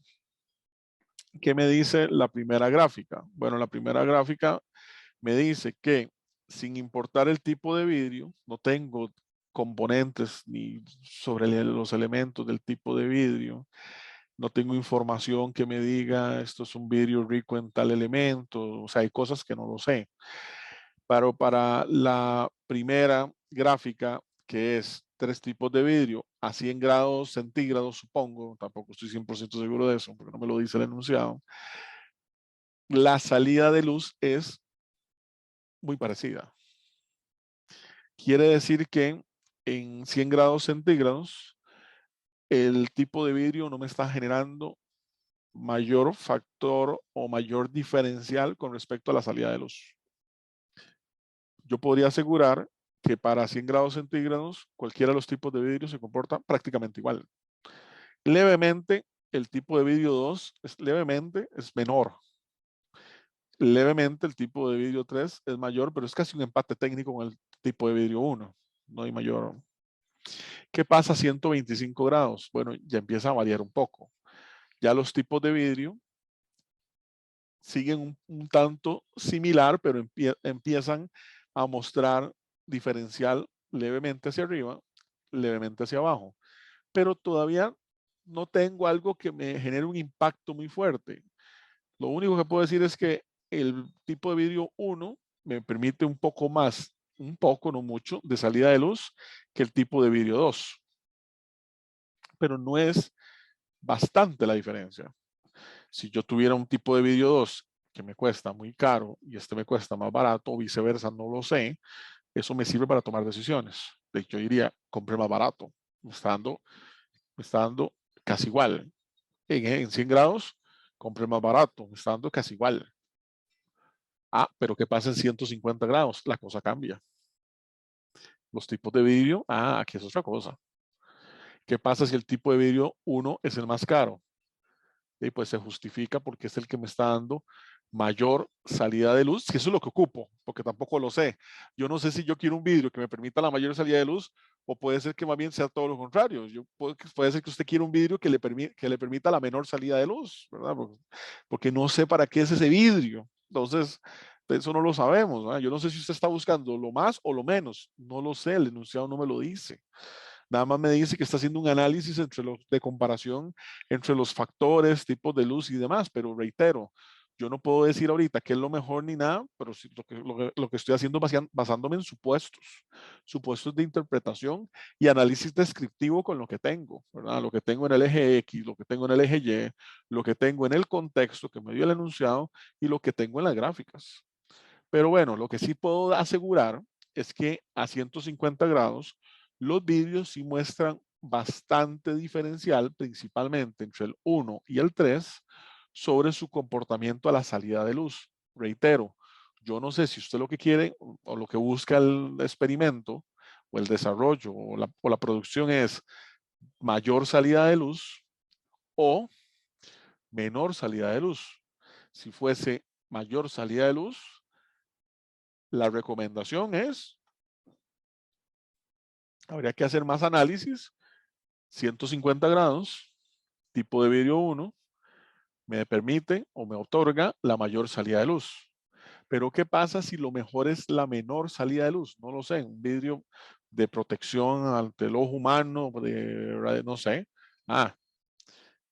¿Qué me dice la primera gráfica? Bueno, la primera gráfica me dice que sin importar el tipo de vidrio, no tengo componentes ni sobre los elementos del tipo de vidrio. No tengo información que me diga esto es un vidrio rico en tal elemento. O sea, hay cosas que no lo sé. Pero para la primera gráfica, que es 3 tipos de vidrio a 100 grados centígrados, supongo, tampoco estoy 100% seguro de eso, porque no me lo dice el enunciado, la salida de luz es muy parecida. Quiere decir que en 100 grados centígrados, el tipo de vidrio no me está generando mayor factor o mayor diferencial con respecto a la salida de luz. Yo podría asegurar que para 100 grados centígrados, cualquiera de los tipos de vidrio se comporta prácticamente igual. Levemente, el tipo de vidrio 2 levemente es menor. Levemente, el tipo de vidrio 3 es mayor, pero es casi un empate técnico con el tipo de vidrio 1. No hay mayor. ¿Qué pasa a 125 grados? Bueno, ya empieza a variar un poco. Ya los tipos de vidrio siguen un tanto similar, pero empiezan a mostrar diferencial levemente hacia arriba, levemente hacia abajo. Pero todavía no tengo algo que me genere un impacto muy fuerte. Lo único que puedo decir es que el tipo de vidrio 1 me permite un poco más, un poco, no mucho, de salida de luz que el tipo de vidrio 2. Pero no es bastante la diferencia. Si yo tuviera un tipo de vidrio 2 que me cuesta muy caro y este me cuesta más barato o viceversa, no lo sé, eso me sirve para tomar decisiones. De hecho, yo diría, compré más barato, me está dando casi igual. En 100 grados, compré más barato, me está dando casi igual. Ah, pero ¿qué pasa en 150 grados? La cosa cambia. Los tipos de vidrio, aquí es otra cosa. ¿Qué pasa si el tipo de vidrio 1 es el más caro? Y pues se justifica porque es el que me está dando mayor salida de luz, que eso es lo que ocupo, porque tampoco lo sé. Yo no sé si yo quiero un vidrio que me permita la mayor salida de luz o puede ser que más bien sea todo lo contrario. Puede ser que usted quiera un vidrio que le permita la menor salida de luz, ¿verdad? Porque no sé para qué es ese vidrio. Entonces, eso no lo sabemos, ¿verdad? Yo no sé si usted está buscando lo más o lo menos. No lo sé, el enunciado no me lo dice. Nada más me dice que está haciendo un análisis de comparación entre los factores, tipos de luz y demás, pero reitero, yo no puedo decir ahorita qué es lo mejor ni nada, pero sí, lo que estoy haciendo es basándome en supuestos de interpretación y análisis descriptivo con lo que tengo, ¿verdad? Lo que tengo en el eje X, lo que tengo en el eje Y, lo que tengo en el contexto que me dio el enunciado y lo que tengo en las gráficas. Pero bueno, lo que sí puedo asegurar es que a 150 grados los vídeos sí muestran bastante diferencial, principalmente entre el 1 y el 3, sobre su comportamiento a la salida de luz. Reitero, yo no sé si usted lo que quiere o lo que busca el experimento o el desarrollo o la producción es mayor salida de luz o menor salida de luz. Si fuese mayor salida de luz, la recomendación es, habría que hacer más análisis, 150 grados, tipo de vidrio 1, me permite o me otorga la mayor salida de luz. Pero ¿qué pasa si lo mejor es la menor salida de luz? No lo sé, un vidrio de protección ante el ojo humano, no sé.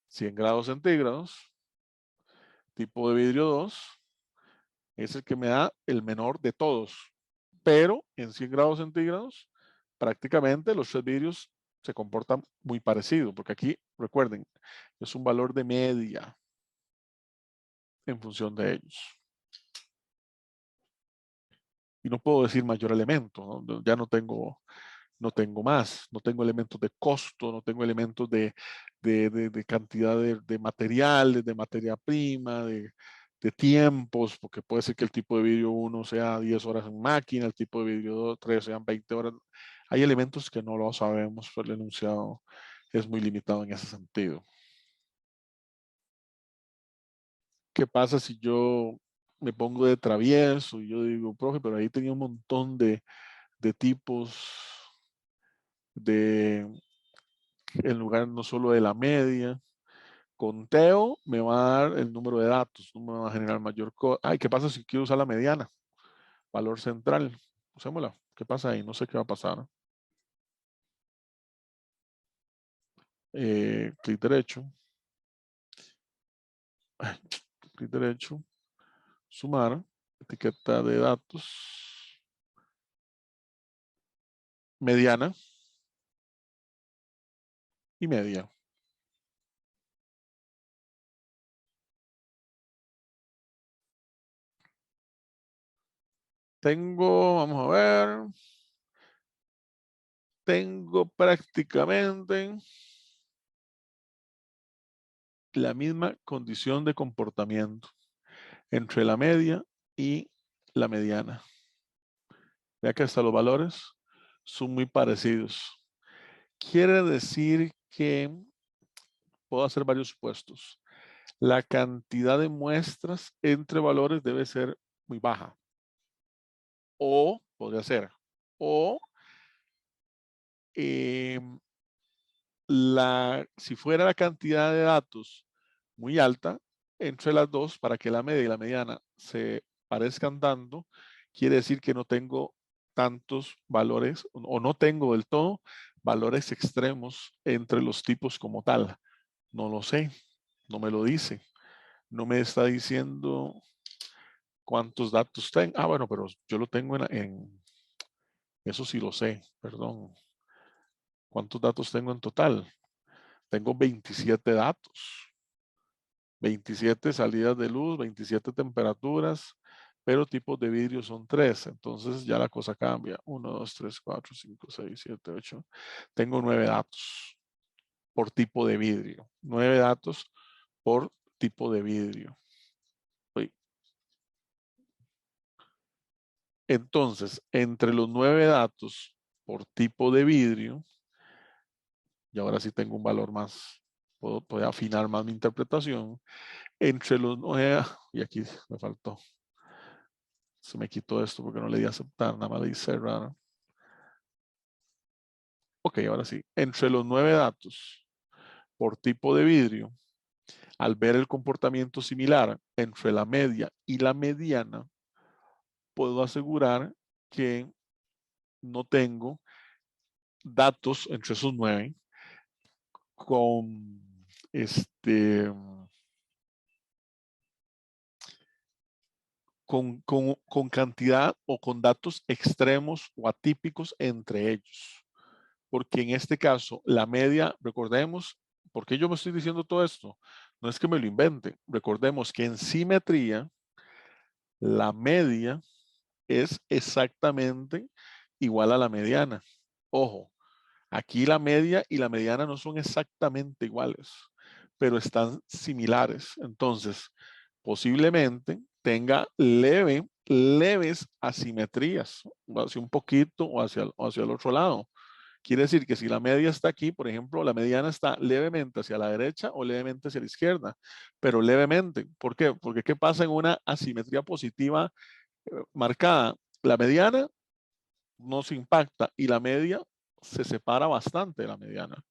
100 grados centígrados, tipo de vidrio 2, es el que me da el menor de todos. Pero en 100 grados centígrados, prácticamente los 3 vidrios se comportan muy parecido, porque aquí, recuerden, es un valor de media en función de ellos. Y no puedo decir mayor elemento, ¿no? Ya no tengo más, no tengo elementos de costo, no tengo elementos de cantidad de materiales, de materia prima, de tiempos, porque puede ser que el tipo de vídeo 1 sea 10 horas en máquina, el tipo de vídeo 3 sean 20 horas. Hay elementos que no lo sabemos, pero el enunciado es muy limitado en ese sentido. ¿Qué pasa si yo me pongo de travieso y yo digo, profe, pero ahí tenía un montón de tipos de, en lugar no solo de la media? Conteo me va a dar el número de datos, no me va a generar mayor Ay, ¿qué pasa si quiero usar la mediana? Valor central. Usémosla. ¿Qué pasa ahí? No sé qué va a pasar. Clic derecho. Clic derecho. Sumar. Etiqueta de datos. Mediana. Y media. Tengo, vamos a ver. Tengo prácticamente la misma condición de comportamiento entre la media y la mediana. Vea que hasta los valores son muy parecidos. Quiere decir que puedo hacer varios supuestos. La cantidad de muestras entre valores debe ser muy baja. O, podría ser, o si fuera la cantidad de datos muy alta, entre las dos, para que la media y la mediana se parezcan tanto, quiere decir que no tengo tantos valores o no tengo del todo valores extremos entre los tipos como tal. No lo sé, no me lo dice. No me está diciendo cuántos datos tengo. Ah, bueno, pero yo lo tengo eso sí lo sé, perdón. ¿Cuántos datos tengo en total? Tengo 27 datos. 27 salidas de luz, 27 temperaturas, pero tipos de vidrio son 3. Entonces ya la cosa cambia. 1, 2, 3, 4, 5, 6, 7, 8. Tengo 9 datos por tipo de vidrio. 9 datos por tipo de vidrio. Entonces, entre los 9 datos por tipo de vidrio, y ahora sí tengo un valor más, puedo afinar más mi interpretación, entre los 9, y aquí me faltó, se me quitó esto porque no le di a aceptar, nada más le di cerrar. Ok, ahora sí, entre los 9 datos por tipo de vidrio, al ver el comportamiento similar entre la media y la mediana, puedo asegurar que no tengo datos entre esos 9 con con cantidad o con datos extremos o atípicos entre ellos. Porque en este caso, la media, recordemos, ¿por qué yo me estoy diciendo todo esto? No es que me lo invente. Recordemos que en simetría, la media es exactamente igual a la mediana. Ojo, aquí la media y la mediana no son exactamente iguales, pero están similares. Entonces, posiblemente tenga leves asimetrías, hacia un poquito o hacia el otro lado. Quiere decir que si la media está aquí, por ejemplo, la mediana está levemente hacia la derecha o levemente hacia la izquierda, pero levemente. ¿Por qué? Porque ¿qué pasa en una asimetría positiva marcada? La mediana no se impacta y la media se separa bastante de la mediana.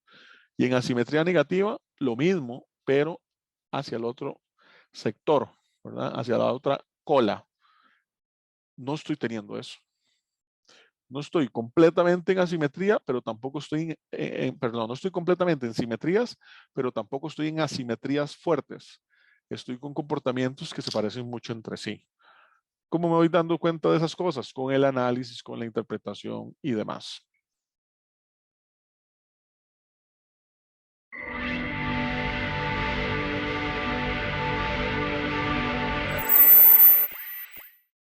Y en asimetría negativa, lo mismo, pero hacia el otro sector, ¿verdad? Hacia la otra cola. No estoy teniendo eso. No estoy completamente en asimetría, pero tampoco estoy perdón, no estoy completamente en simetrías, pero tampoco estoy en asimetrías fuertes. Estoy con comportamientos que se parecen mucho entre sí. ¿Cómo me voy dando cuenta de esas cosas? Con el análisis, con la interpretación y demás.